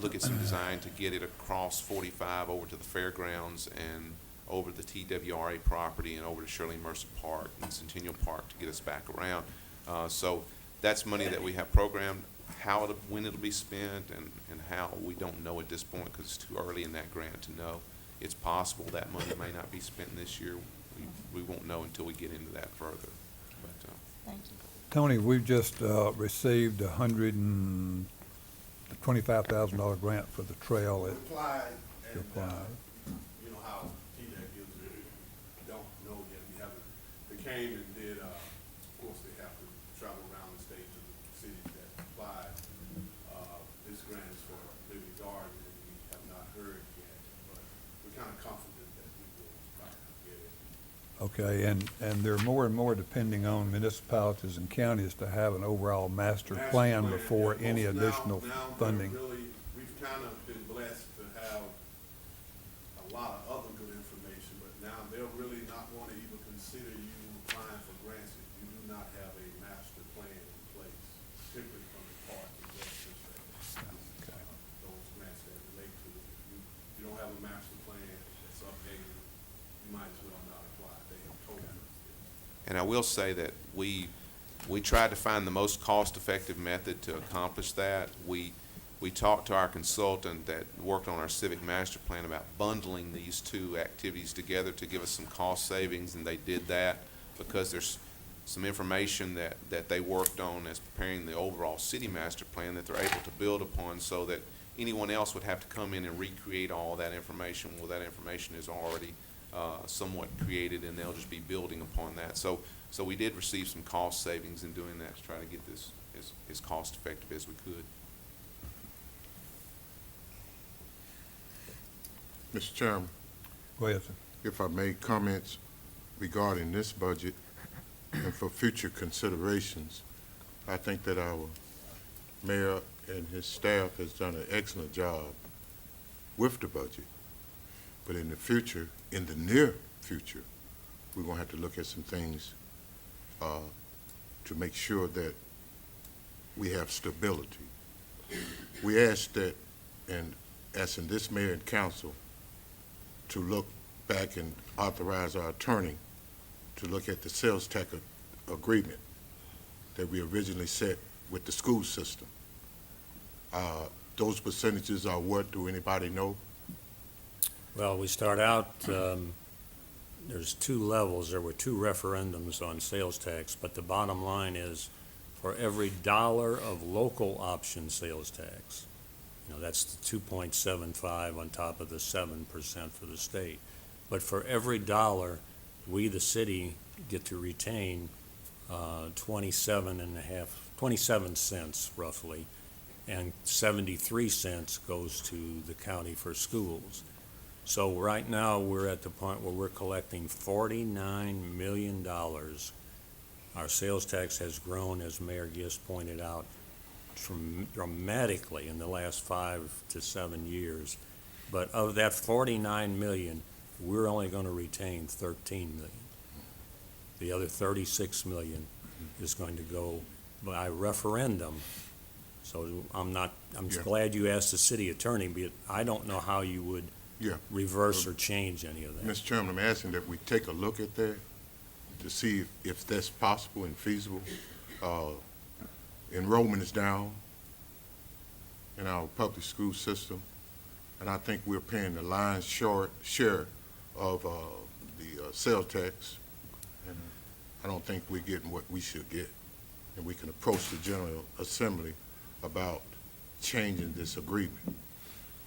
look at some design to get it across 45 over to the fairgrounds and over the TWRA property and over to Shirley Mercer Park and Centennial Park to get us back around. So that's money that we have programmed. When it'll be spent and how, we don't know at this point, because it's too early in that grant to know. It's possible that money may not be spent this year. We won't know until we get into that further. But, Thank you. Tony, we've just received $125,000 grant for the trail at Applied, and, Applied. you know how TDEC is, don't know yet, we haven't, they came and did, of course, they have to travel around the state to the cities that applied. This grant is for Liberty Garden, and we have not heard yet, but we're kind of confident that we will probably get it. Okay, and they're more and more depending on municipalities and counties to have an overall master plan before yeah, any now- additional now funding. we've kind of been blessed to have a lot of other good information, but now they'll really not want to even consider you applying for grants if you do not have a master plan in place, particularly from the park and rec perspective. Okay. Those grants that relate to it. If you don't have a master plan that's updated, you might as well not apply. They have told us this. and I will say that we tried to find the most cost-effective method to accomplish that. We talked to our consultant that worked on our civic master plan about bundling these two activities together to give us some cost savings, and they did that because there's some information that they worked on as preparing the overall city master plan that they're able to build upon, so that anyone else would have to come in and recreate all that information. Well, that information is already somewhat created, and they'll just be building upon that. So we did receive some cost savings in doing that to try to get this as cost effective as we could. Mr. Chairman, Go ahead, sir. if I make comments regarding this budget and for future considerations, I think that our mayor and his staff has done an excellent job with the budget. But in the future, in the near future, we're going to have to look at some things to make sure that we have stability. We ask that, and asking this mayor and council to look back and authorize our attorney to look at the sales tax agreement that we originally set with the school system. Those percentages are what? Do anybody know? Well, we start out, there's two levels. There were two referendums on sales tax, but the bottom line is for every dollar of local option sales tax, that's the 2.75 on top of the 7% for the state. But for every dollar, we, the city, get to retain 27 cents roughly, and 73 cents goes to the county for schools. So right now, we're at the point where we're collecting $49 million. Our sales tax has grown, as Mayor Gist pointed out, dramatically in the last 5 to 7 years. But of that $49 million, we're only going to retain $13 million. The other $36 million is going to go by referendum. So I'm glad you asked the city attorney, but I don't know how you would reverse or change any of that. Mr. Chairman, I'm asking that we take a look at that to see if that's possible and feasible. Enrollment is down in our public school system, and I think we're paying the lion's share of the sales tax, and I don't think we're getting what we should get. And we can approach the General Assembly about changing this agreement.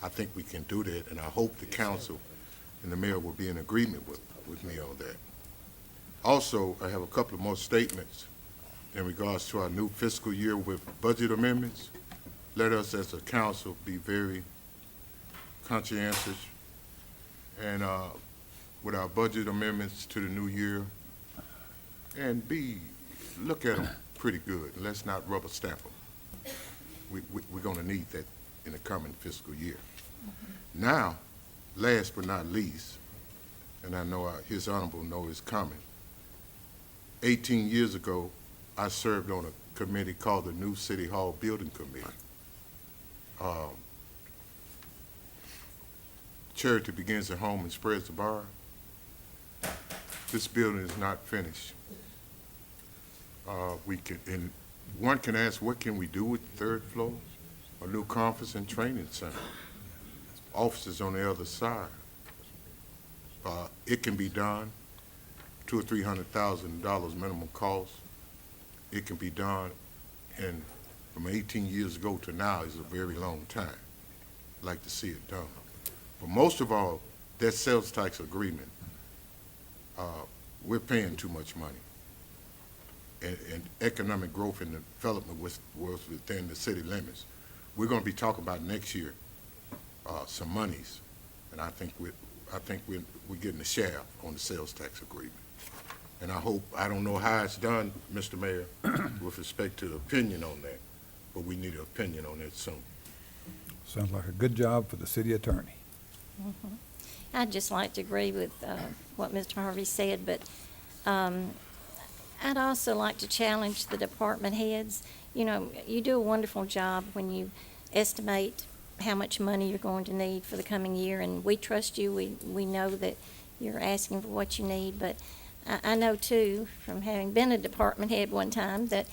I think we can do that, and I hope the council and the mayor will be in agreement with me on that. Also, I have a couple of more statements in regards to our new fiscal year with budget amendments. Let us as a council be very conscientious and with our budget amendments to the new year, and look at them pretty good. Let's not rubber stamp them. We're going to need that in the coming fiscal year. Now, last but not least, and I know His Honorable know is coming, 18 years ago, I served on a committee called the New City Hall Building Committee. Charity begins at home and spreads abroad. This building is not finished. And one can ask, what can we do with the third floor? A new conference and training center. Offices on the other side. It can be done. $200,000 or $300,000 minimum cost. It can be done, and from 18 years ago to now is a very long time. I'd like to see it done. But most of all, that sales tax agreement, we're paying too much money. And economic growth and development was within the city limits. We're going to be talking about next year some monies, and I think we're getting a share on the sales tax agreement. And I don't know how it's done, Mr. Mayor, with respect to the opinion on that, but we need an opinion on that soon. Sounds like a good job for the city attorney. Mm-hmm. I'd just like to agree with what Mr. Harvey said, but I'd also like to challenge the department heads. You do a wonderful job when you estimate how much money you're going to need for the coming year, and we trust you. We know that you're asking for what you need, but I know, too, from having been a department head one time, that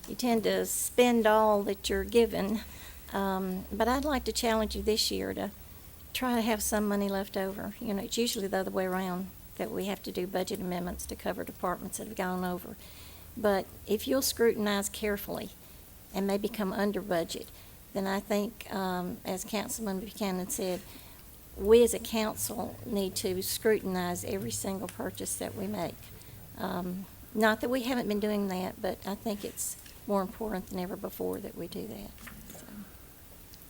you tend to spend all that you're given. But I'd like to challenge you this year to try to have some money left over. It's usually the other way around, that we have to do budget amendments to cover departments that have gone over. But if you'll scrutinize carefully and maybe come under budget, then I think, as Councilman Buchanan said, we as a council need to scrutinize every single purchase that we make. Not that we haven't been doing that, but I think it's more important than ever before that we do that. So.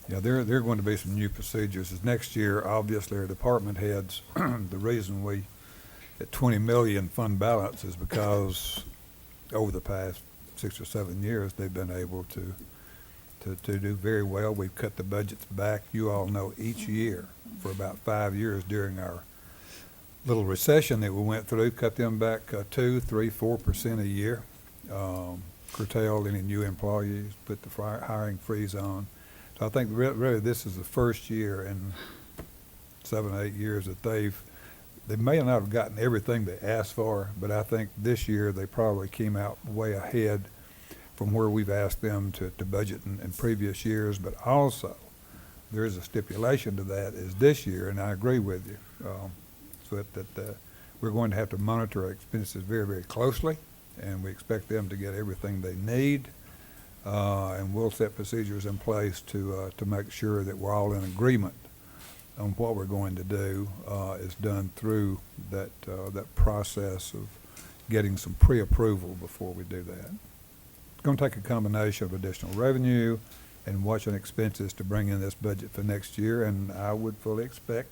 Yeah, there are going to be some new procedures. As next year, obviously, our department heads, the reason we at 20 million fund balance is because over the past 6 or 7 years, they've been able to do very well. We've cut the budgets back, you all know, each year for about 5 years during our little recession that we went through, cut them back 2, 3, 4% a year, curtailed any new employees, put the hiring freeze on. So I think really this is the first year in 7 or 8 years that they may not have gotten everything they asked for, but I think this year they probably came out way ahead from where we've asked them to budget in previous years. But also, there is a stipulation to that is this year, and I agree with you, so that we're going to have to monitor our expenses very, very closely, and we expect them to get everything they need. And we'll set procedures in place to make sure that we're all in agreement on what we're going to do is done through that process of getting some pre-approval before we do that. It's going to take a combination of additional revenue and watching expenses to bring in this budget for next year, and I would fully expect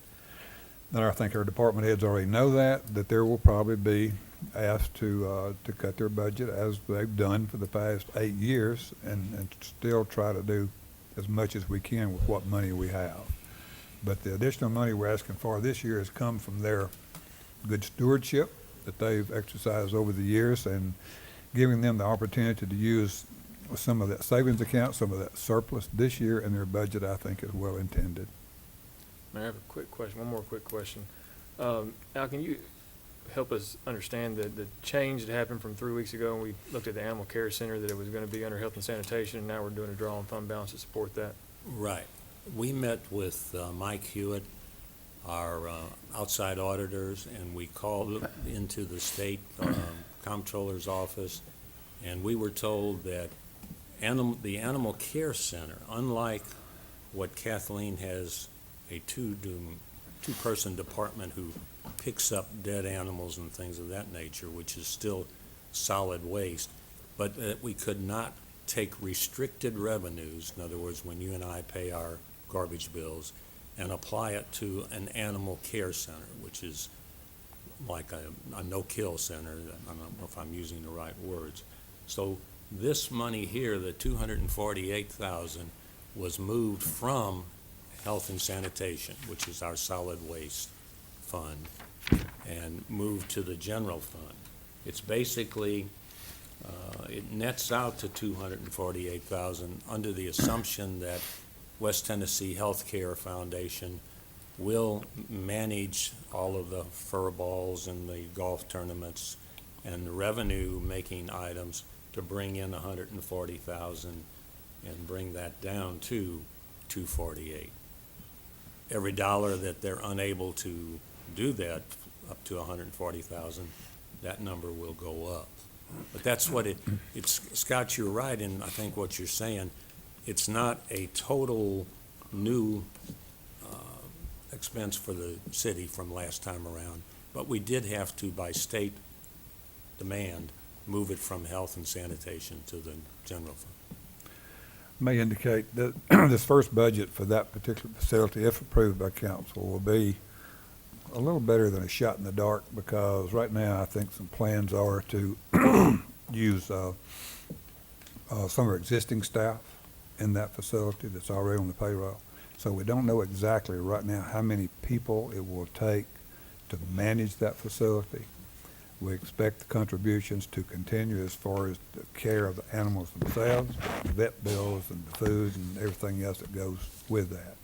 that I think our department heads already know that there will probably be asked to cut their budget as they've done for the past 8 years and still try to do as much as we can with what money we have. But the additional money we're asking for this year has come from their good stewardship that they've exercised over the years and giving them the opportunity to use some of that savings account, some of that surplus this year in their budget, I think is well intended. Mayor, I have a quick question, one more quick question. Al, can you help us understand the change that happened from 3 weeks ago when we looked at the animal care center, that it was going to be under health and sanitation, and now we're doing a draw on fund balance to support that? Right. We met with Mike Hewitt, our outside auditors, and we called into the state comptroller's office, and we were told that the animal care center, unlike what Kathleen has, a two-person department who picks up dead animals and things of that nature, which is still solid waste, but that we could not take restricted revenues, in other words, when you and I pay our garbage bills, and apply it to an animal care center, which is like a no-kill center. I don't know if I'm using the right words. So this money here, the $248,000, was moved from health and sanitation, which is our solid waste fund, and moved to the general fund. It's basically, it nets out to $248,000 under the assumption that West Tennessee Healthcare Foundation will manage all of the fur balls and the golf tournaments and the revenue-making items to bring in $140,000 and bring that down to $248,000. Every dollar that they're unable to do that, up to $140,000, that number will go up. But that's what it's, Scott, you're right in, I think, what you're saying. It's not a total new expense for the city from last time around, but we did have to, by state demand, move it from health and sanitation to the general fund. May indicate that this first budget for that particular facility, if approved by council, will be a little better than a shot in the dark, because right now I think some plans are to use some of our existing staff in that facility that's already on the payroll. So we don't know exactly right now how many people it will take to manage that facility. We expect the contributions to continue as far as the care of the animals themselves, the vet bills and the food and everything else that goes with that.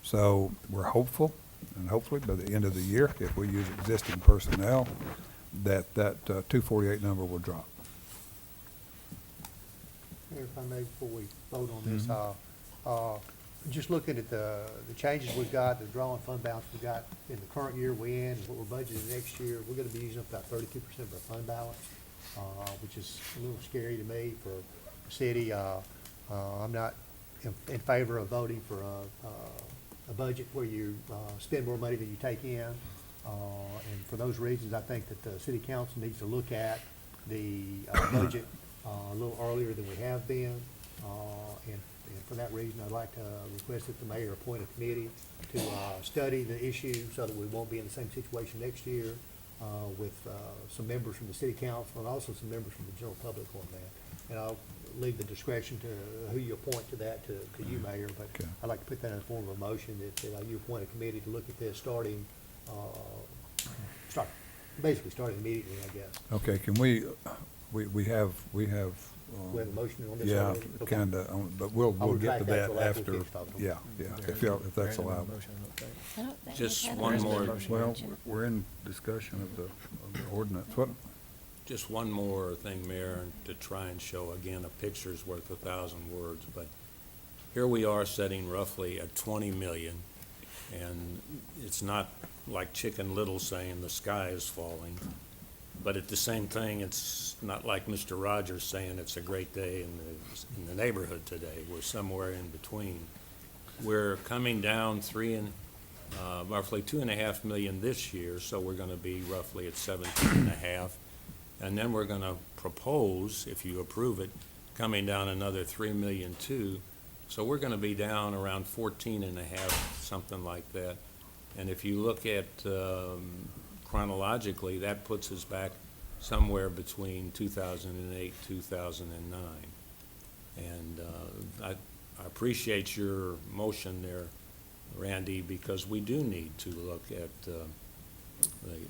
So we're hopeful, and hopefully by the end of the year, if we use existing personnel, that 248 number will drop. If I may, before we vote on this, just looking at the changes we've got, the drawing fund balance we've got in the current year we in, and what we're budgeting next year, we're gonna be using up about 32% of our fund balance, which is a little scary to me for the city. I'm not in favor of voting for a budget where you spend more money than you take in. And for those reasons, I think that the city council needs to look at the budget a little earlier than we have been. And for that reason, I'd like to request that the mayor appoint a committee to study the issue so that we won't be in the same situation next year. with some members from the city council and also some members from the general public on that. And I'll leave the discretion to who you appoint to that, to you, Mayor, but Okay. I'd like to put that in the form of a motion that you appoint a committee to look at this starting starting immediately, I guess. Okay, can we have. We have a motion on this Yeah, already? Okay. kinda, but we'll I'll get to retract that till after after, we finish talking. yeah, if that's allowable. I don't think Just we've had a one more- resolution. Well, we're in discussion of the ordinance. What, Just one more thing, Mayor, to try and show, again, a picture's worth 1,000 words, but here we are setting roughly at 20 million, and it's not like Chicken Little saying the sky is falling, but at the same thing, it's not like Mr. Rogers saying it's a great day in the neighborhood today. We're somewhere in between. We're coming down roughly 2.5 million this year, so we're gonna be roughly at 17.5. And then we're gonna propose, if you approve it, coming down another 3 million too. So we're gonna be down around 14.5, something like that. And if you look at chronologically, that puts us back somewhere between 2008, 2009. And I appreciate your motion there, Randy, because we do need to look at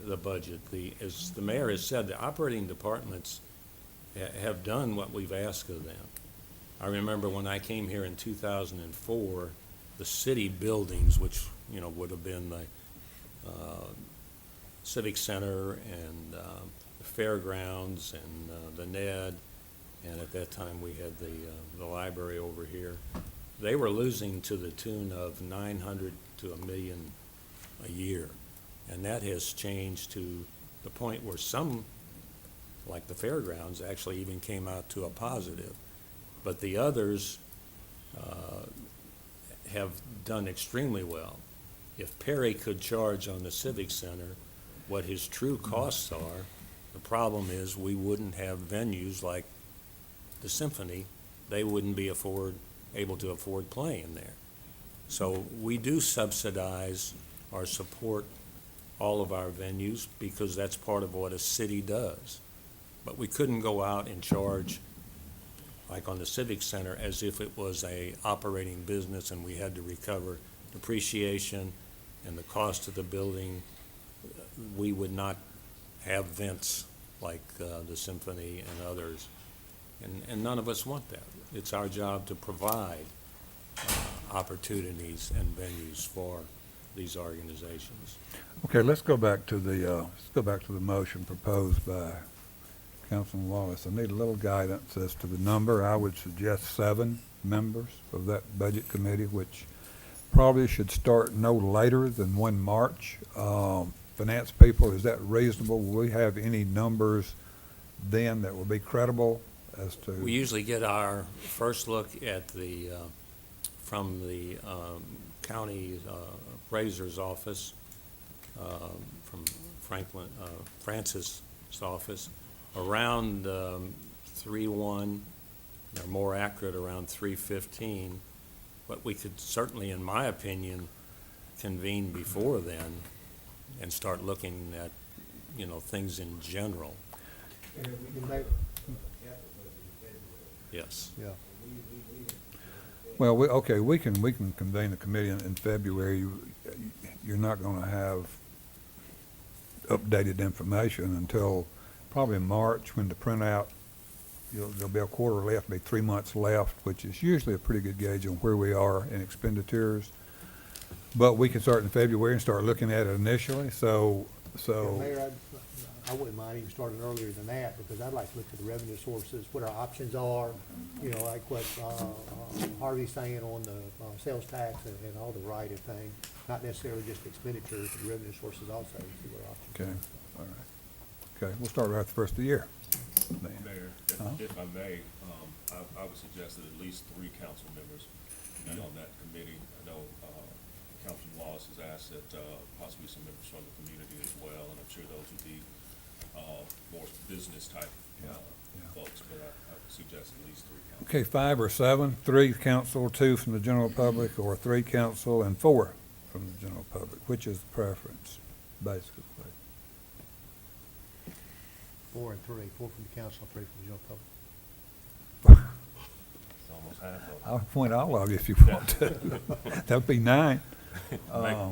the budget. As the mayor has said, the operating departments have done what we've asked of them. I remember when I came here in 2004, the city buildings, which, you know, would have been the Civic Center and the Fairgrounds and the NED, and at that time we had the library over here. They were losing to the tune of 900 to $1 million a year. And that has changed to the point where some, like the Fairgrounds, actually even came out to a positive. But the others have done extremely well. If Perry could charge on the Civic Center what his true costs are, the problem is we wouldn't have venues like the Symphony. They wouldn't be able to afford playing there. So we do subsidize or support all of our venues because that's part of what a city does. But we couldn't go out and charge, like on the Civic Center, as if it was a operating business and we had to recover depreciation and the cost of the building. We would not have events like the Symphony and others. And none of us want that. It's our job to provide opportunities and venues for these organizations. okay, let's go back to the motion proposed by Councilman Wallace. I need a little guidance as to the number. I would suggest 7 members of that budget committee, which probably should start no later than 1 March. Finance people, is that reasonable? Will we have any numbers then that will be credible as to? We usually get our first look at from the county appraiser's office, from Francis' office, around 3/1, or more accurate, around 3/15. But we could certainly, in my opinion, convene before then and start looking at, you know, things in general. Yes. Yeah. Well, we can convene the committee in February. You're not gonna have updated information until probably March, when the printout, there'll be a quarter left, be 3 months left, which is usually a pretty good gauge on where we are in expenditures. But we can start in February and start looking at it initially, so. Mayor, I wouldn't mind even starting earlier than that, because I'd like to look at the revenue sources, what our options are, you know, like what Harvey's saying on the sales tax and all the variety of things, not necessarily just expenditures, but revenue sources also, see what our options are. Okay, all right. Okay, we'll start right at the first of the year. Mayor, if I may, I would suggest that at least 3 council members be on that committee. I know Councilman Wallace has asked that possibly some members from the community as well, and I'm sure those would be more business type folks, but I would suggest at least 3 council. Okay, 5 or 7, 3 council, 2 from the general public, or 3 council and 4 from the general public, which is the preference, basically. 4 and 3, 4 from the council, 3 from the general public. It's almost half of I'll appoint all of you if you want to. That'd be 9. it.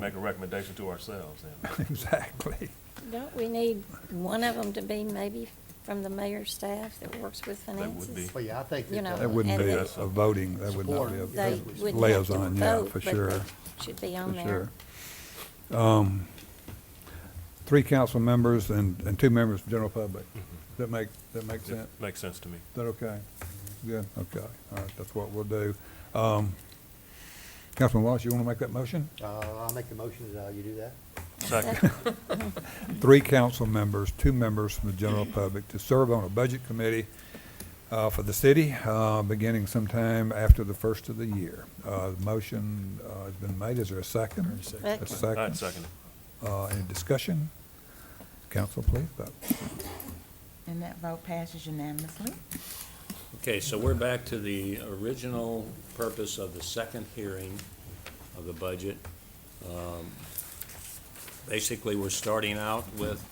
Make a recommendation to ourselves then. Exactly. Don't we need one of them to be maybe from the mayor's staff that works with would finances? be. Well, yeah, I think You that, know, That wouldn't and be they- a voting, that would not be They a wouldn't have to liaison, yeah, vote, for but sure. they should be on For there. sure. 3 council members and 2 members of general public. Does that make sense? Makes sense to me. Is that okay? Good, okay. All right, that's what we'll do. Councilman Wallace, you want to make that motion? I'll make the motion that you do that. Second. 3 council members, 2 members from the general public to serve on a budget committee for the city, beginning sometime after the first of the year. The motion has been made. Is there a second? A Second. I'd second it. Any discussion? Council, please vote. And that vote passes unanimously. Okay, so we're back to the original purpose of the second hearing of the budget. Basically, we're starting out with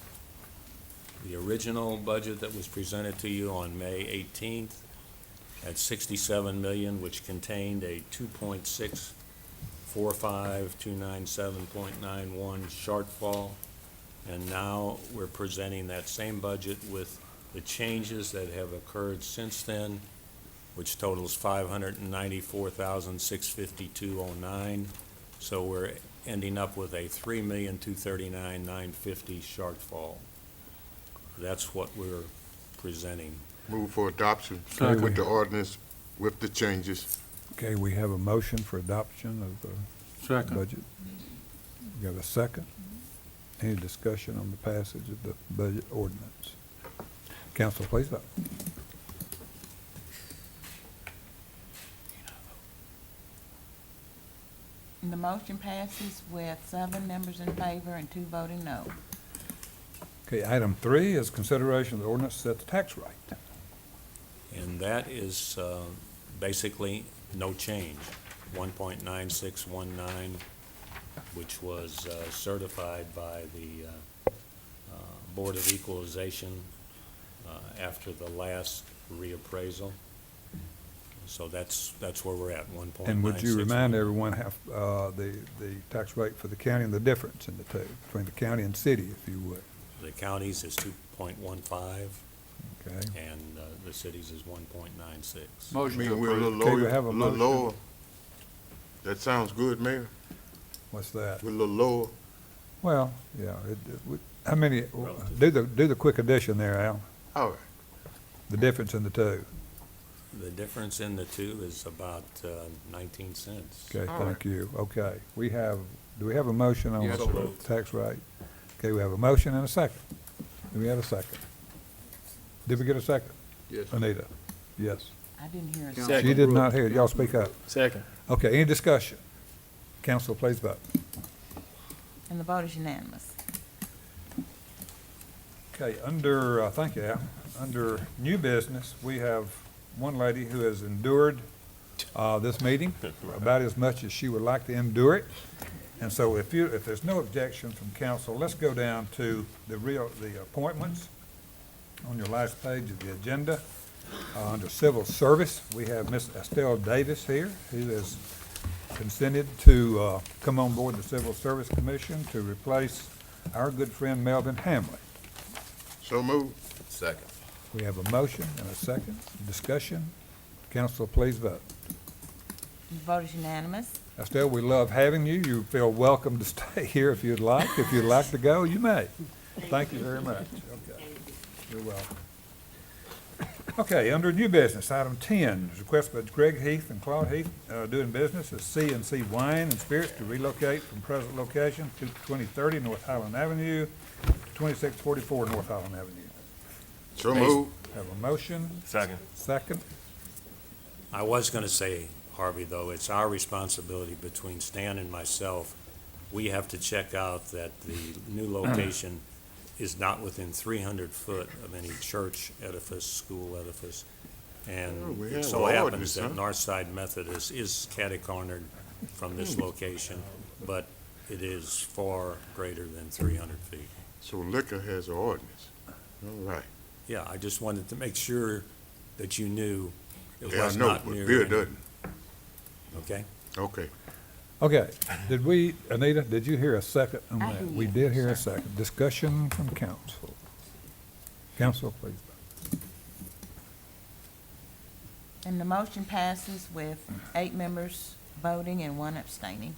the original budget that was presented to you on May 18th at 67 million, which contained a 2.645297.91 shortfall. And now we're presenting that same budget with the changes that have occurred since then, which totals 594,652.09. So we're ending up with a 3,239,950 shortfall. That's what we're presenting. Move for adoption Second. with the ordinance, with the changes. Okay, we have a motion for adoption of the budget. We have a second. Any discussion on the passage of the budget ordinance? Council, please vote. And the motion passes with 7 members in favor and 2 voting no. Okay, item 3 is consideration of the ordinance to set the tax rate. And that is basically no change, 1.9619, which was certified by the Board of Equalization after the last reappraisal. So that's where we're at, 1.96. And would you remind everyone how, the tax rate for the county and the difference in the two, between the county and city, if you would? The counties is 2.15, Okay. and the cities is 1.96. I mean, we're a little Okay, we lower, have a a little motion. lower. That sounds good, Mayor. What's that? We're a little lower. Well, yeah, how many, do the quick addition there, Al, All right. the difference in the two. The difference in the two is about 19 cents. Okay, All thank you. Okay, do we have a motion on Yes, the sir. tax rate? Okay, we have a motion and a second. Do we have a second? Did we get a second? Yes. Anita? Yes. I didn't hear it. She did not hear it. Y'all speak up. Second. Okay, any discussion? Council, please vote. And the vote is unanimous. Okay, thank you, Al. Under new business, we have one lady who has endured this meeting about as much as she would like to endure it. And so if there's no objection from council, let's go down to the appointments on your last page of the agenda. Under civil service, we have Miss Estelle Davis here, who has consented to come on board the Civil Service Commission to replace our good friend Melvin Hamlin. So move. Second. We have a motion and a second. Discussion. Council, please vote. The vote is unanimous. Estelle, we love having you. You feel welcome to stay here if you'd like. If you'd like to go, you may. Thank you very much. Okay. You're welcome. Okay, under new business, item 10, is request by Greg Heath and Claude Heath, doing business as C&C Wine and Spirits to relocate from present location to 2030 North Highland Avenue to 2644 North Highland Avenue. So move. Have a motion. Second. Second. I was going to say, Harvey, though, it's our responsibility between Stan and myself. We have to check out that the new location is not within 300 foot of any church edifice, school edifice. Oh, And we it have so an happens ordinance, that huh? Northside Methodist is catty-cornered from this location, but it is far greater than 300 feet. So liquor has an ordinance. All right. Yeah, I just wanted to make sure that you knew it Yeah, I was know, not but near. Bill any- doesn't. Okay? Okay. Okay, did we, Anita, did you hear a second on I that? did, We did hear a sir. second. Discussion from council. Council, please. And the motion passes with 8 members voting and 1 abstaining.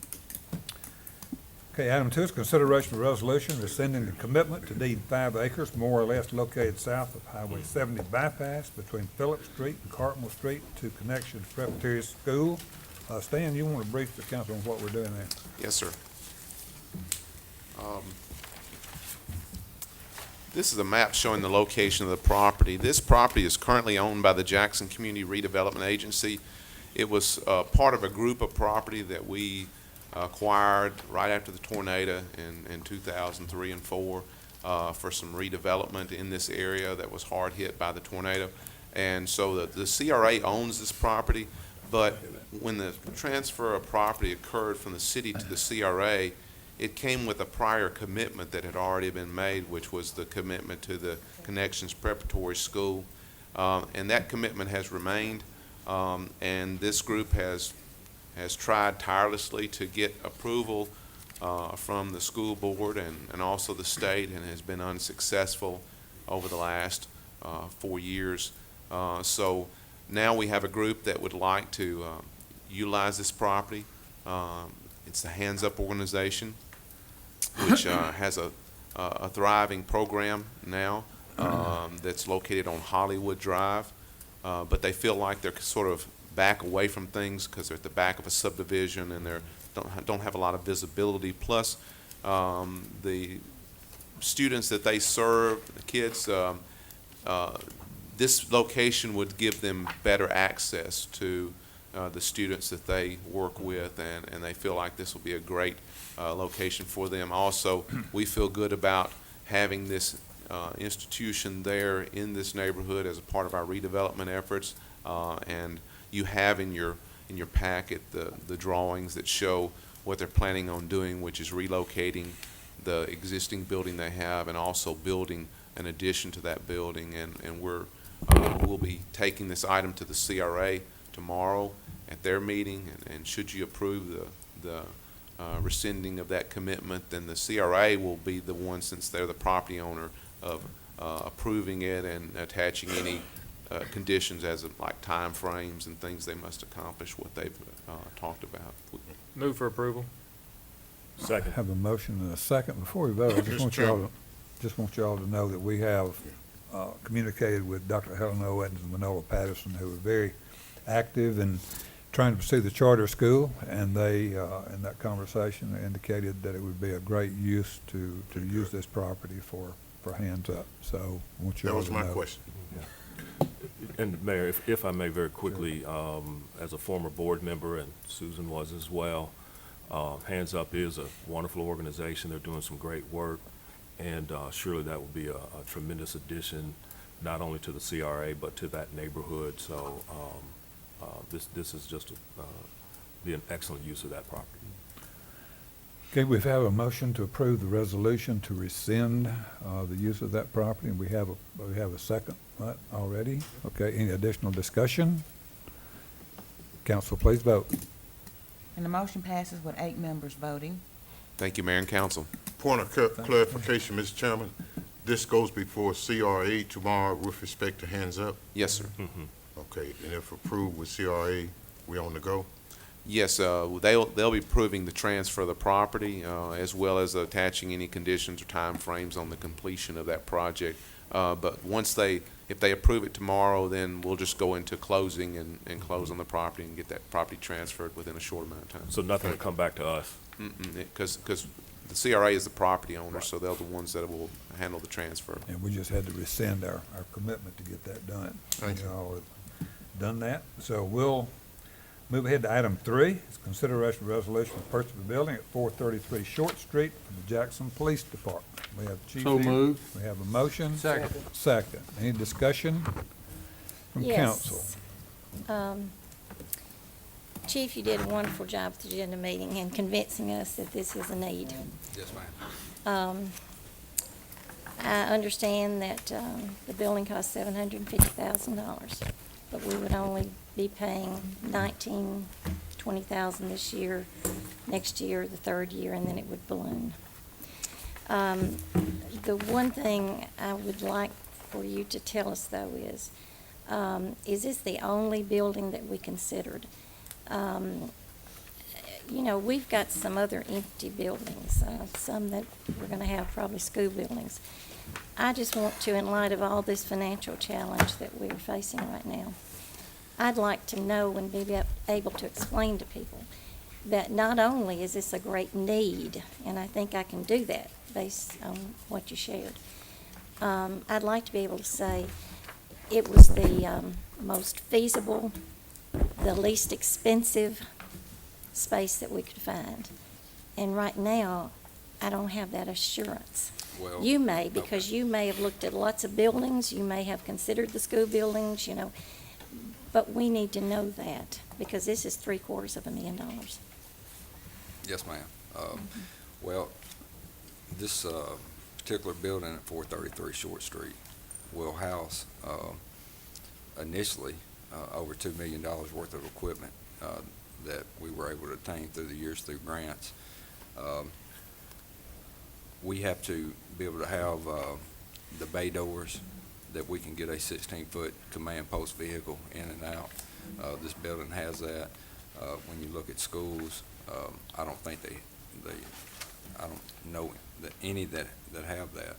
Okay, item 2 is consideration of resolution rescinding the commitment to deed 5 acres more or less located south of Highway 70 bypass between Phillips Street and Cartmel Street to Connections Preparatory School. Stan, you want to brief the council on what we're doing there? Yes, sir. This is a map showing the location of the property. This property is currently owned by the Jackson Community Redevelopment Agency. It was part of a group of property that we acquired right after the tornado in 2003 and 4 for some redevelopment in this area that was hard hit by the tornado. And so the CRA owns this property, but when the transfer of property occurred from the city to the CRA, it came with a prior commitment that had already been made, which was the commitment to the Connections Preparatory School. And that commitment has remained, and this group has tried tirelessly to get approval from the school board and also the state, and has been unsuccessful over the last 4 years. So now we have a group that would like to utilize this property. It's the Hands Up organization, which has a thriving program now that's located on Hollywood Drive. But they feel like they're sort of back away from things because they're at the back of a subdivision and they don't have a lot of visibility. Plus, the students that they serve, the kids, this location would give them better access to the students that they work with, and they feel like this will be a great location for them. Also, we feel good about having this institution there in this neighborhood as a part of our redevelopment efforts. And you have in your packet the drawings that show what they're planning on doing, which is relocating the existing building they have and also building an addition to that building. And we'll be taking this item to the CRA tomorrow at their meeting, and should you approve the rescinding of that commitment, then the CRA will be the one, since they're the property owner, of approving it and attaching any conditions as of like time frames and things they must accomplish, what they've talked about. Move for approval. Second. Have a motion and a second. Before we vote, I just want y'all to know that we have communicated with Dr. Helen Owens and Manola Patterson, who are very active in trying to pursue the charter school, and they, in that conversation, indicated that it would be a great use to use this property for Hands Up. So I want you all to know. That was my question. And Mayor, if I may very quickly, as a former board member, and Susan was as well, Hands Up is a wonderful organization. They're doing some great work, and surely that will be a tremendous addition, not only to the CRA, but to that neighborhood. So this is just be an excellent use of that property. Okay, we have a motion to approve the resolution to rescind the use of that property, and we have a second already. Okay, any additional discussion? Council, please vote. And the motion passes with 8 members voting. Thank you, Mayor and Council. Point of clarification, Mr. Chairman. This goes before CRA tomorrow with respect to Hands Up? Yes, sir. Okay, and if approved with CRA, we on the go? Yes, they'll be approving the transfer of the property, as well as attaching any conditions or time frames on the completion of that project. But if they approve it tomorrow, then we'll just go into closing and close on the property and get that property transferred within a short amount of time. So nothing will come back to us? Because the CRA is the property owner, so they're the ones that will handle the transfer. And we just had to rescind our commitment to get that done. Thank you. Y'all have done that. So we'll move ahead to item 3. It's consideration of resolution to purchase a building at 433 Short Street from the Jackson Police Department. We have Chief here. moved. We have a motion. Second. Second. Any discussion from council? Chief, you did a wonderful job at the agenda meeting in convincing us that this is a need. Yes, ma'am. I understand that the building costs $750,000, but we would only be paying $20,000 this year, next year, the third year, and then it would balloon. The one thing I would like for you to tell us, though, is this the only building that we considered? You know, we've got some other empty buildings, some that we're going to have probably school buildings. I just want to, in light of all this financial challenge that we're facing right now, I'd like to know and be able to explain to people that not only is this a great need, and I think I can do that based on what you shared, I'd like to be able to say it was the most feasible, the least expensive space that we could find. And right now, I don't have that assurance. Well, You may, because you may have looked at lots of buildings, you may have considered the school buildings, you know, but we need to know that, because this is $750,000. Yes, ma'am. Well, this particular building at 433 Short Street will house initially over $2 million worth of equipment that we were able to obtain through the years through grants. We have to be able to have the bay doors that we can get a 16-foot command post vehicle in and out. This building has that. When you look at schools, I don't think I don't know that any that have that.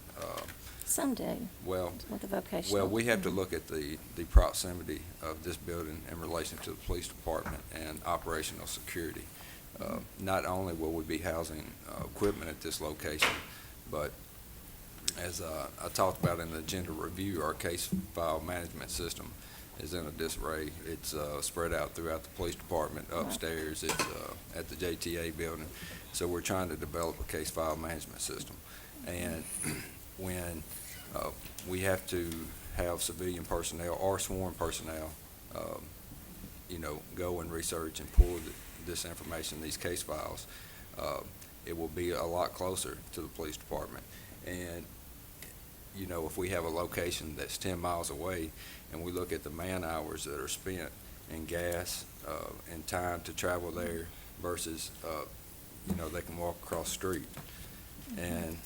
Some do. Well, with the vocational. Well, we have to look at the proximity of this building in relation to the police department and operational security. Not only will we be housing equipment at this location, but as I talked about in the agenda review, our case file management system is in a disarray. It's spread out throughout the police department, upstairs, it's at the JTA building. So we're trying to develop a case file management system. And when we have to have civilian personnel or sworn personnel, you know, go and research and pull this information, these case files, it will be a lot closer to the police department. And, you know, if we have a location that's 10 miles away and we look at the man hours that are spent in gas and time to travel there versus, you know, they can walk across the street and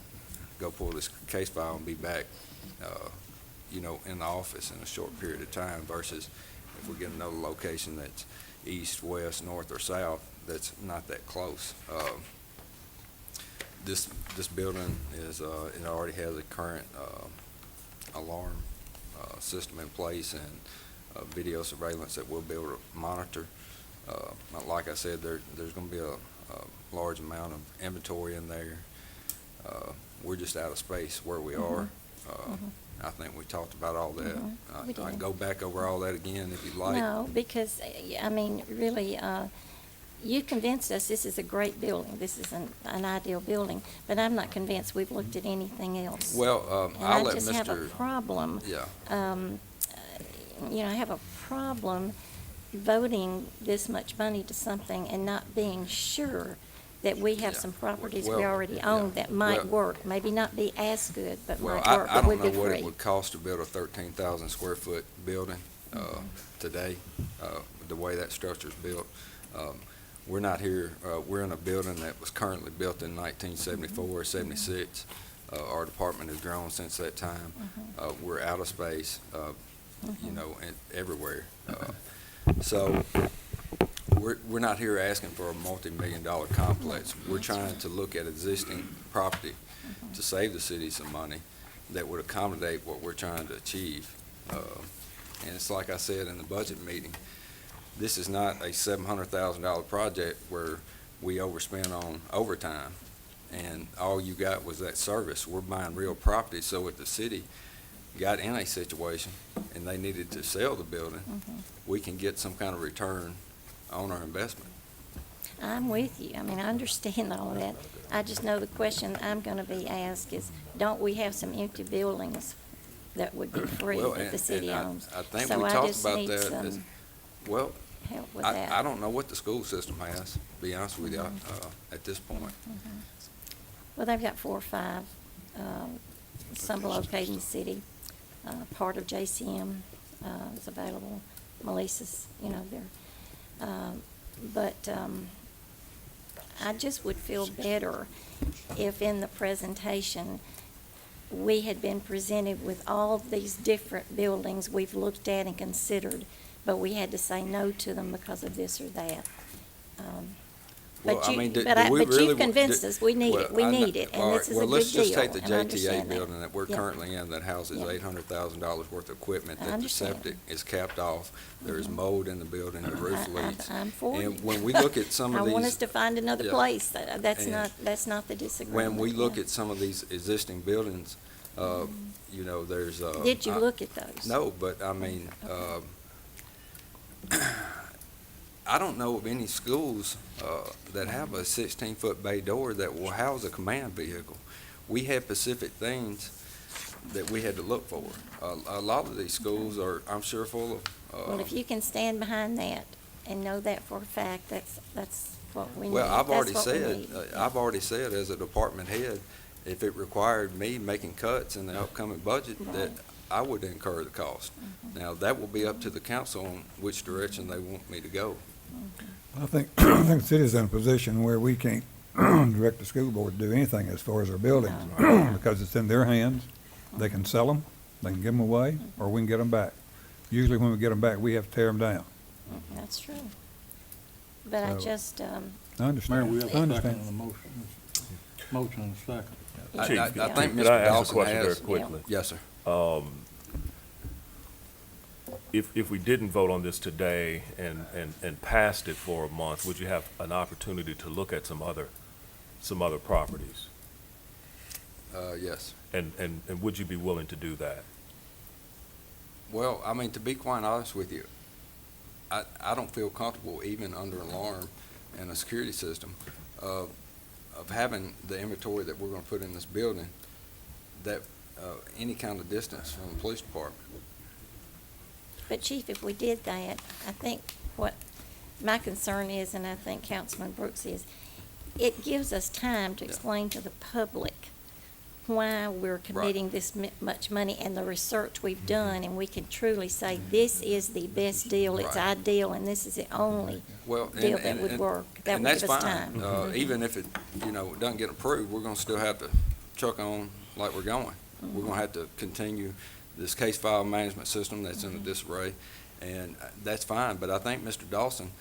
go pull this case file and be back, you know, in the office in a short period of time versus if we get another location that's east, west, north, or south that's not that close. This building is it already has a current alarm system in place and video surveillance that we'll be able to monitor. Like I said, there's going to be a large amount of inventory in there. We're just out of space where we are. I think we talked about all that. I can go back over all that again if you'd like. No, because, I mean, really, you convinced us this is a great building. This is an ideal building, but I'm not convinced we've looked at anything else. Well, And I'll let I just have a problem. Yeah. You know, I have a problem voting this much money to something and not being sure that we have some properties we Well, already own that might Well- work, maybe not be as good, but Well, might work, I but don't would know be what it free. would cost to build a 13,000 square foot building today, the way that structure's built. We're not here, we're in a building that was currently built in 1974 or 76. Our department has grown since that time. We're out of space, you know, everywhere. So we're not here asking for a multi-million-dollar complex. We're trying to look at existing property to save the city some money that would accommodate what we're trying to achieve. And it's like I said in the budget meeting, this is not a $700,000 project where we overspend on overtime and all you got was that service. We're buying real property, so if the city got in a situation and they needed to sell the building, we can get some kind of return on our investment. I'm with you. I mean, I understand all of that. I just know the question I'm gonna be asked is, don't we have some empty buildings that would be free Well, that the city and owns? I think So we I talked just about need that. some Well, help with that. I don't know what the school system has, to be honest with you, at this point. Well, they've got 4 or 5 some located in the city. Part of JCM is available. Melissa's, there. But I just would feel better if in the presentation we had been presented with all of these different buildings we've looked at and considered, but we had to say no to them because of this or that. Well, But I you, mean, do but we really you've convinced us, we need it, we Well, I need kn- it, and all this right, is a well, good let's just deal, take the and I JTA understand that. building that we're Yeah. currently in that houses Yeah. $800,000 worth of equipment, I that the understand. septic is capped off, there's mold in the building, the roof leaks. I'm for it. And when we look at some of I these. want us to find another Yeah. place, that's And not the disagreement. When we look yeah. at some of these existing buildings, there's. Did you look at those? No, but I mean, I don't know of any schools that have a 16-foot bay door that will house a command vehicle. We had specific things that we had to look for. A lot of these schools are, I'm sure, full of. Well, if you can stand behind that and know that for a fact, that's what we need. Well, I've already That's what we said, need. I've already said as a department head, if it required me making cuts in the upcoming budget, that I would incur the cost. Now, that will be up to the council on which direction they want me to go. I think the city's in a position where we can't direct the school board to do anything as far as our buildings, because it's in their hands. They can sell them, they can give them away, or we can get them back. Usually when we get them back, we have to tear them down. That's true. But I So- just, I understand. Mayor, we have I a understand. second on the motion. Motion and a second. I think Could Mr. I ask a Dawson question very has. quickly? Yes, sir. If we didn't vote on this today and passed it for a month, would you have an opportunity to look at some other properties? Yes. And would you be willing to do that? Well, I mean, to be quite honest with you, I don't feel comfortable even under alarm and a security system of having the inventory that we're gonna put in this building, that, any kind of distance from the police department. but Chief, if we did that, I think what my concern is, and I think Councilman Brooks is, it gives us time to explain to the public why we're committing this much money and the research we've done, and we can truly say, this is the best deal, it's Right. ideal, and this is the only Well, deal that would work. That and would that's give us fine. time. Even if it, doesn't get approved, we're gonna still have to chuck on like we're going. We're gonna have to continue this case file management system that's in a disarray, and that's fine. But I think Mr. Dawson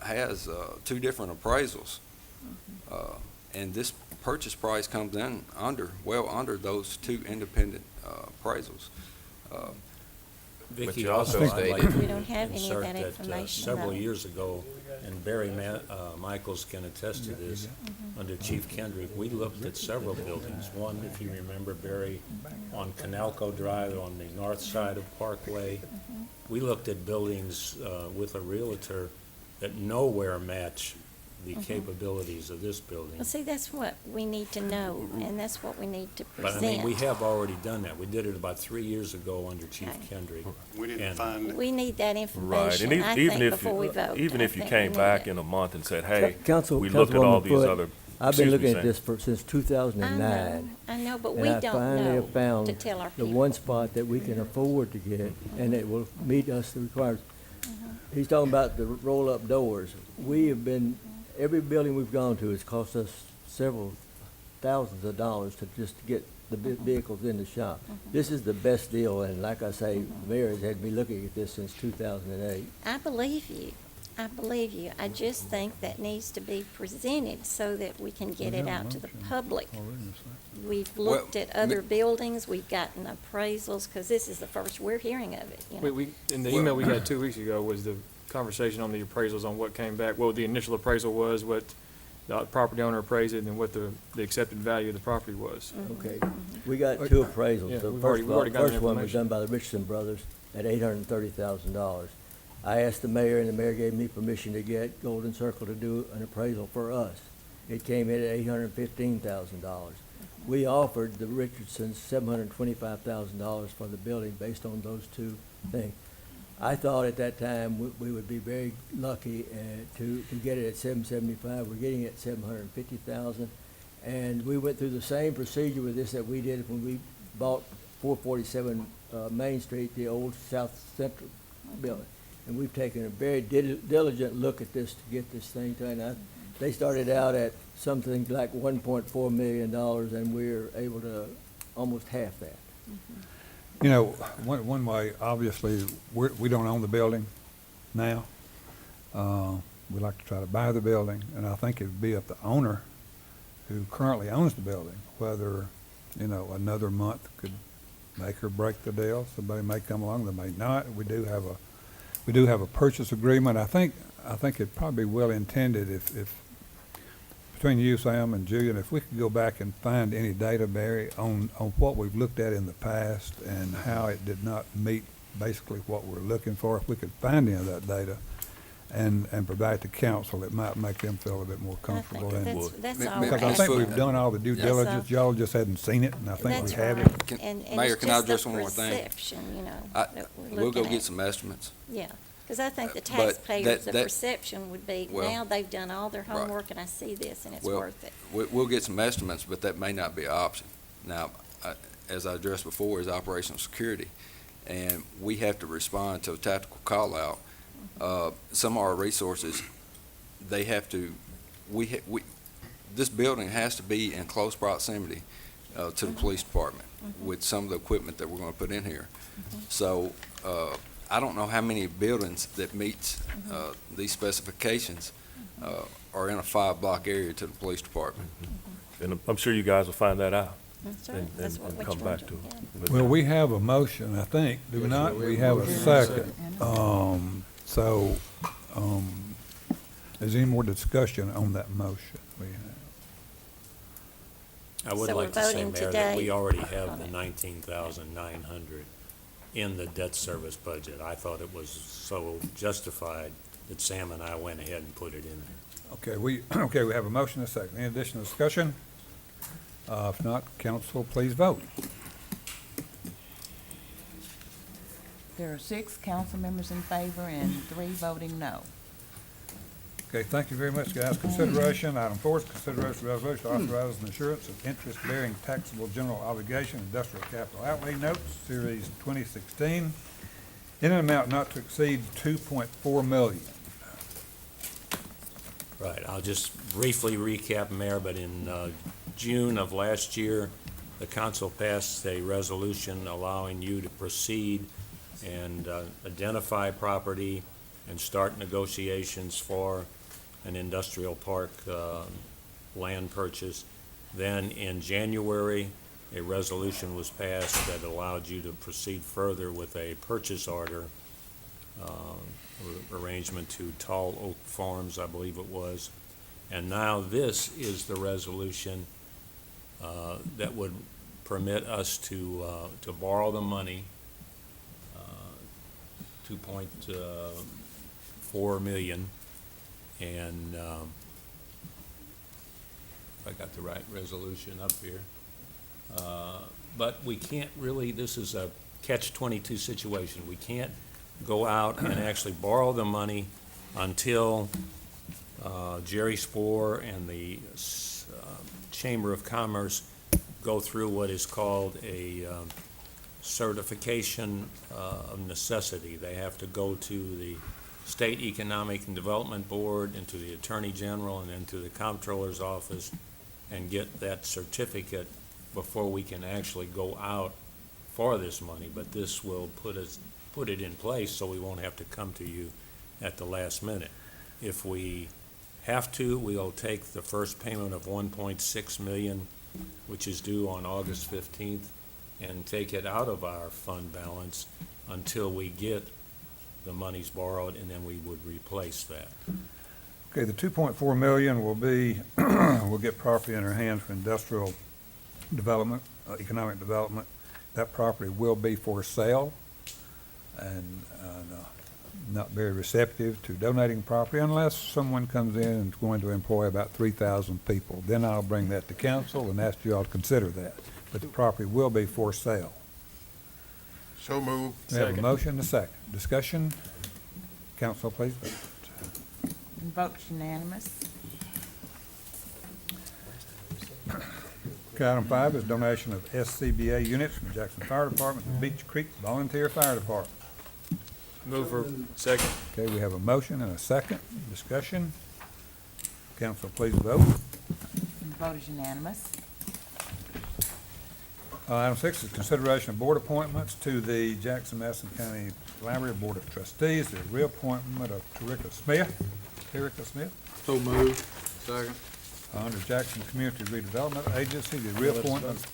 has two different appraisals, and this purchase price comes in well under those two independent appraisals. Vicki, you also, also I'd like We to don't have any of insert that that information, several though. years ago, and Barry Michaels can attest to this, under Chief Kendrick, we looked at several buildings. One, if you remember, Barry, on Canalco Drive on the north side of Parkway. We looked at buildings with a realtor that nowhere match the capabilities of this building. Well, see, that's what we need to know, and that's what we need to But I present. mean, we have already done that. We did it about 3 years ago under Chief Okay. Kendrick. We didn't And- find, We need that Right, information, and I even think, if before we vote. even I if you think came we back need in a month and said, hey, Council- we looked at all Councilwoman these Foot, other. I've been excuse me, looking at Sam. this since it. 2009. I know, but And we I don't finally know have found to tell our the people. one spot that we can afford to get, and it will meet us the requirements. He's talking about the roll-up doors. We have been, every building we've gone to has cost us several thousands of dollars to just get the vehicles in the shop. This is the best deal, and like I say, the mayor has had me looking at this since 2008. I believe you. I believe you. I just think that needs to be presented so that we can get it out to the public. We've looked at other buildings, we've gotten appraisals, because this is the first we're hearing of it, you know. We, in the email we got 2 weeks ago was the conversation on the appraisals on what came back, what the initial appraisal was, what the property owner appraised it, and what the accepted value of the property was. Okay, we got two appraisals. Yeah, The we've already got that first one was information. done by the Richardson Brothers at $830,000. I asked the mayor, and the mayor gave me permission to get Golden Circle to do an appraisal for us. It came in at $815,000. We offered the Richardsons $725,000 for the building based on those two things. I thought at that time we would be very lucky to get it at $775. We're getting it at $750,000. And we went through the same procedure with this that we did when we bought 447 Main Street, the old South Central building. And we've taken a very diligent look at this to get this thing done. They started out at something like $1.4 million, and we're able to almost half that. You know, one way, obviously, we don't own the building now. We like to try to buy the building, and I think it'd be up to the owner who currently owns the building, whether, you know, another month could make or break the deal. Somebody may come along, they may not. We do have a purchase agreement. I think it'd probably be well intended if between you, Sam, and Julian, if we could go back and find any data, Barry, on what we've looked at in the past and how it did not meet basically what we're looking for. If we could find any of that data and provide to council, it might make them feel a bit more comfortable. That's all. Because I think we've done all the due diligence. Y'all just hadn't seen it, and I think we have it. Mayor, can I address one more thing? Perception, you know, that we're We'll go looking get at. some estimates. Yeah, because I think the But taxpayers, the that- perception would be, well, now they've done all their right. homework and I see this and it's Well, worth it. We'll get some estimates, but that may not be an option. Now, as I addressed before, is operational security, and we have to respond to a tactical call-out. Some of our resources, they have to, this building has to be in close proximity to the police department with some of the equipment that we're gonna put in here. So, I don't know how many buildings that meets these specifications are in a 5-block area to the police department. And I'm sure you guys will find that out. That's right. And That's what come you back want to to- it. Well, we have a motion, I think, do we not? We have a second. Is there any more discussion on that motion we have? I would So we're like to say, voting Mayor, that today we already on have the it. 19,900 in the debt service budget. I thought it was so justified that Sam and I went ahead and put it in there. Okay, we have a motion and a second. Any additional discussion? If not, council, please vote. There are 6 council members in favor and 3 voting no. Okay, thank you very much, guys. Consideration, item 4 is consideration of resolution authorizing insurance of interest-bearing taxable general obligation industrial capital outlay notes, series 2016, in an amount not to exceed $2.4 million. Right, I'll just briefly recap, Mayor, but in June of last year, the council passed a resolution allowing you to proceed and identify property and start negotiations for an industrial park land purchase. Then in January, a resolution was passed that allowed you to proceed further with a purchase order arrangement to Tall Oak Farms, I believe it was. And now this is the resolution that would permit us to borrow the money, $2.4 million, and if I got the right resolution up here. But we can't really, this is a catch-22 situation. We can't go out and actually borrow the money until Jerry Spoor and the Chamber of Commerce go through what is called a certification of necessity. They have to go to the State Economic and Development Board and to the Attorney General and then to the Comptroller's Office and get that certificate before we can actually go out for this money. But this will put it in place so we won't have to come to you at the last minute. If we have to, we'll take the first payment of $1.6 million, which is due on August 15th, and take it out of our fund balance until we get the monies borrowed, and then we would replace that. Okay, the $2.4 million will be, we'll get property in our hands for industrial development, economic development. That property will be for sale and not very receptive to donating property unless someone comes in and is going to employ about 3,000 people. Then I'll bring that to council and ask you all to consider that. But the property will be for sale. So moved. We have a motion and a second. Discussion? Council, please vote. And vote's unanimous. Okay, item 5 is donation of SCBA units from Jackson Fire Department to Beach Creek Volunteer Fire Department. Move for second. Okay, we have a motion and a second. Discussion. Council, please vote. And the vote is unanimous. Item 6 is consideration of board appointments to the Jackson-Madison County Library Board of Trustees. The reappointment of Terrica Smith. Terrica Smith? So moved. Second. Under Jackson Community Redevelopment Agency, the reappointment.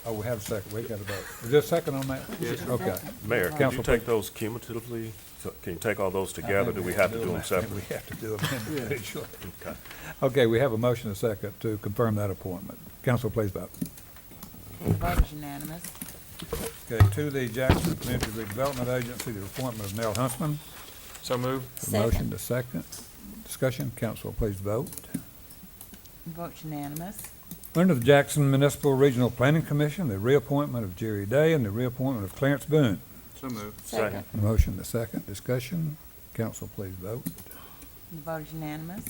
Oh, we have a second. We got a vote. Is there a second on that? Yes. Okay. Mayor, can Council, you take those cumulatively? So can you take all those I together? think Do we have to do them I think separately? We have to do them individually. Okay. Okay, we have a motion and a second to confirm that appointment. Council, please vote. And the vote is unanimous. Okay, to the Jackson Community Redevelopment Agency, the appointment of Nell Huntsman. So move. A motion to second. Discussion. Council, please vote. And the vote is unanimous. Under the Jackson Municipal Regional Planning Commission, the reappointment of Jerry Day and the reappointment of Clarence Boone. So moved. Second. A motion to second. Discussion. Council, please vote. And the vote is unanimous.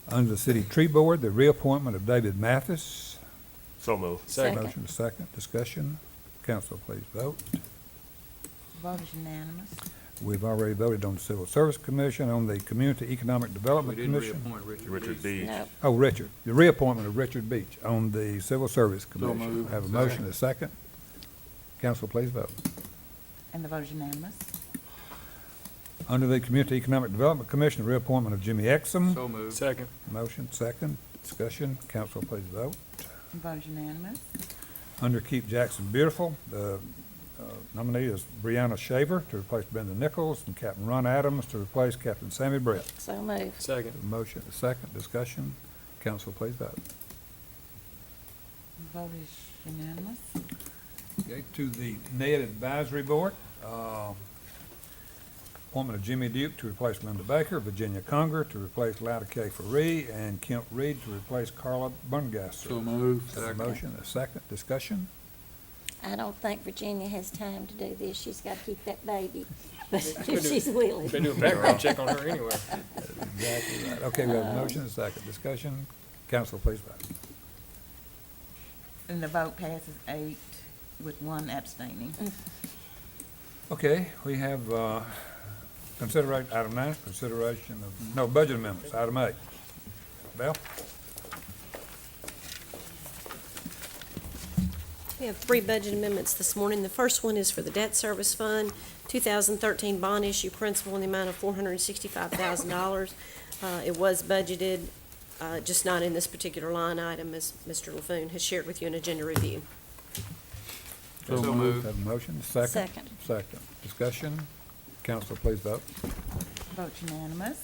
Under the City Tree Board, the reappointment of David Mathis. So moved. Second. Motion to second. Discussion. Council, please vote. The vote is unanimous. We've already voted on the Civil Service Commission, on the Community Economic Development Commission. Richard Beach. No. Oh, Richard, the reappointment of Richard Beach on the Civil Service Commission. moved. Have a motion, a second. Council, please vote. And the vote is unanimous. Under the Community Economic Development Commission, the reappointment of Jimmy Exum. So moved. Second. Motion, second. Discussion. Council, please vote. And the vote is unanimous. Under Keep Jackson Beautiful, the nominee is Brianna Shaver to replace Brenda Nichols, and Captain Ron Adams to replace Captain Sammy Brett. So move. Second. Motion, a second. Discussion. Council, please vote. The vote is unanimous. Okay, to the NED Advisory Board, appointment of Jimmy Duke to replace Linda Baker, Virginia Conger to replace Lida K. Faree, and Kemp Reed to replace Carla Bungasser. So moved. Have a motion, a second. Discussion. I don't think Virginia has time to do this. She's got to keep that baby, but if she's willing. They do a background check on her anyway. Exactly right. Okay, we have a motion, a second. Discussion. Council, please vote. And the vote passes 8 with 1 abstaining. Okay, we have, item 9, consideration of, no, budget amendments, item 8. Bell? We have 3 budget amendments this morning. The first one is for the debt service fund, 2013 bond issue principal in the amount of $465,000. It was budgeted, just not in this particular line item, as Mr. LaFoon has shared with you in agenda review. So moved. Have a motion, second? Second. Second. Discussion. Council, please vote. Vote unanimous.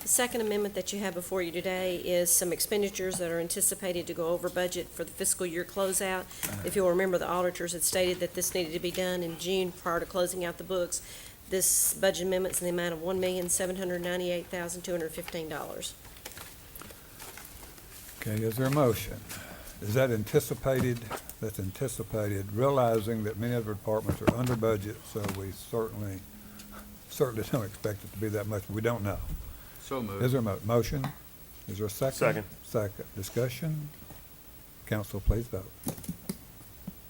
The second amendment that you have before you today is some expenditures that are anticipated to go over budget for the fiscal year closeout. If you'll remember, the auditors had stated that this needed to be done in June prior to closing out the books. This budget amendment's in the amount of $1,798,215. Okay, is there a motion? Is that anticipated, realizing that many other departments are under budget, so we certainly don't expect it to be that much, but we don't know. So moved. Is there a motion? Is there a second? Second. Second. Discussion? Council, please vote.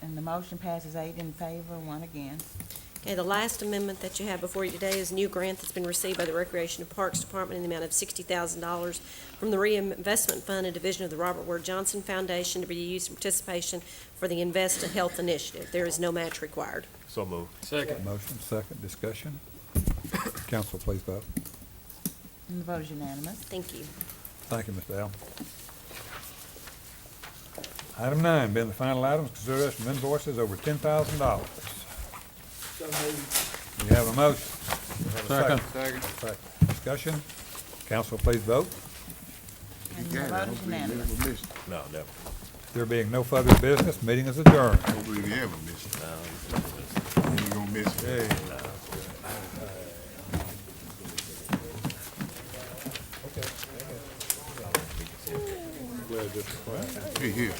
And the motion passes 8 in favor, 1 against. Okay, the last amendment that you have before you today is a new grant that's been received by the Recreation and Parks Department in the amount of $60,000 from the Reinvestment Fund, a division of the Robert Ward Johnson Foundation, to be used in participation for the Invest in Health initiative. There is no match required. So moved. Second. Motion, second. Discussion? Council, please vote. And the vote is unanimous. Thank you. Thank you, Mr. Allen. Item 9, being the final items, consideration of invoices over $10,000. We have a motion. We have a second. Second. Discussion. Council, please vote. And the vote is unanimous. No, never. There being no further business, meeting is adjourned. I don't believe you ever miss it. You gonna miss it. Hey. Glad this is quiet. Be here.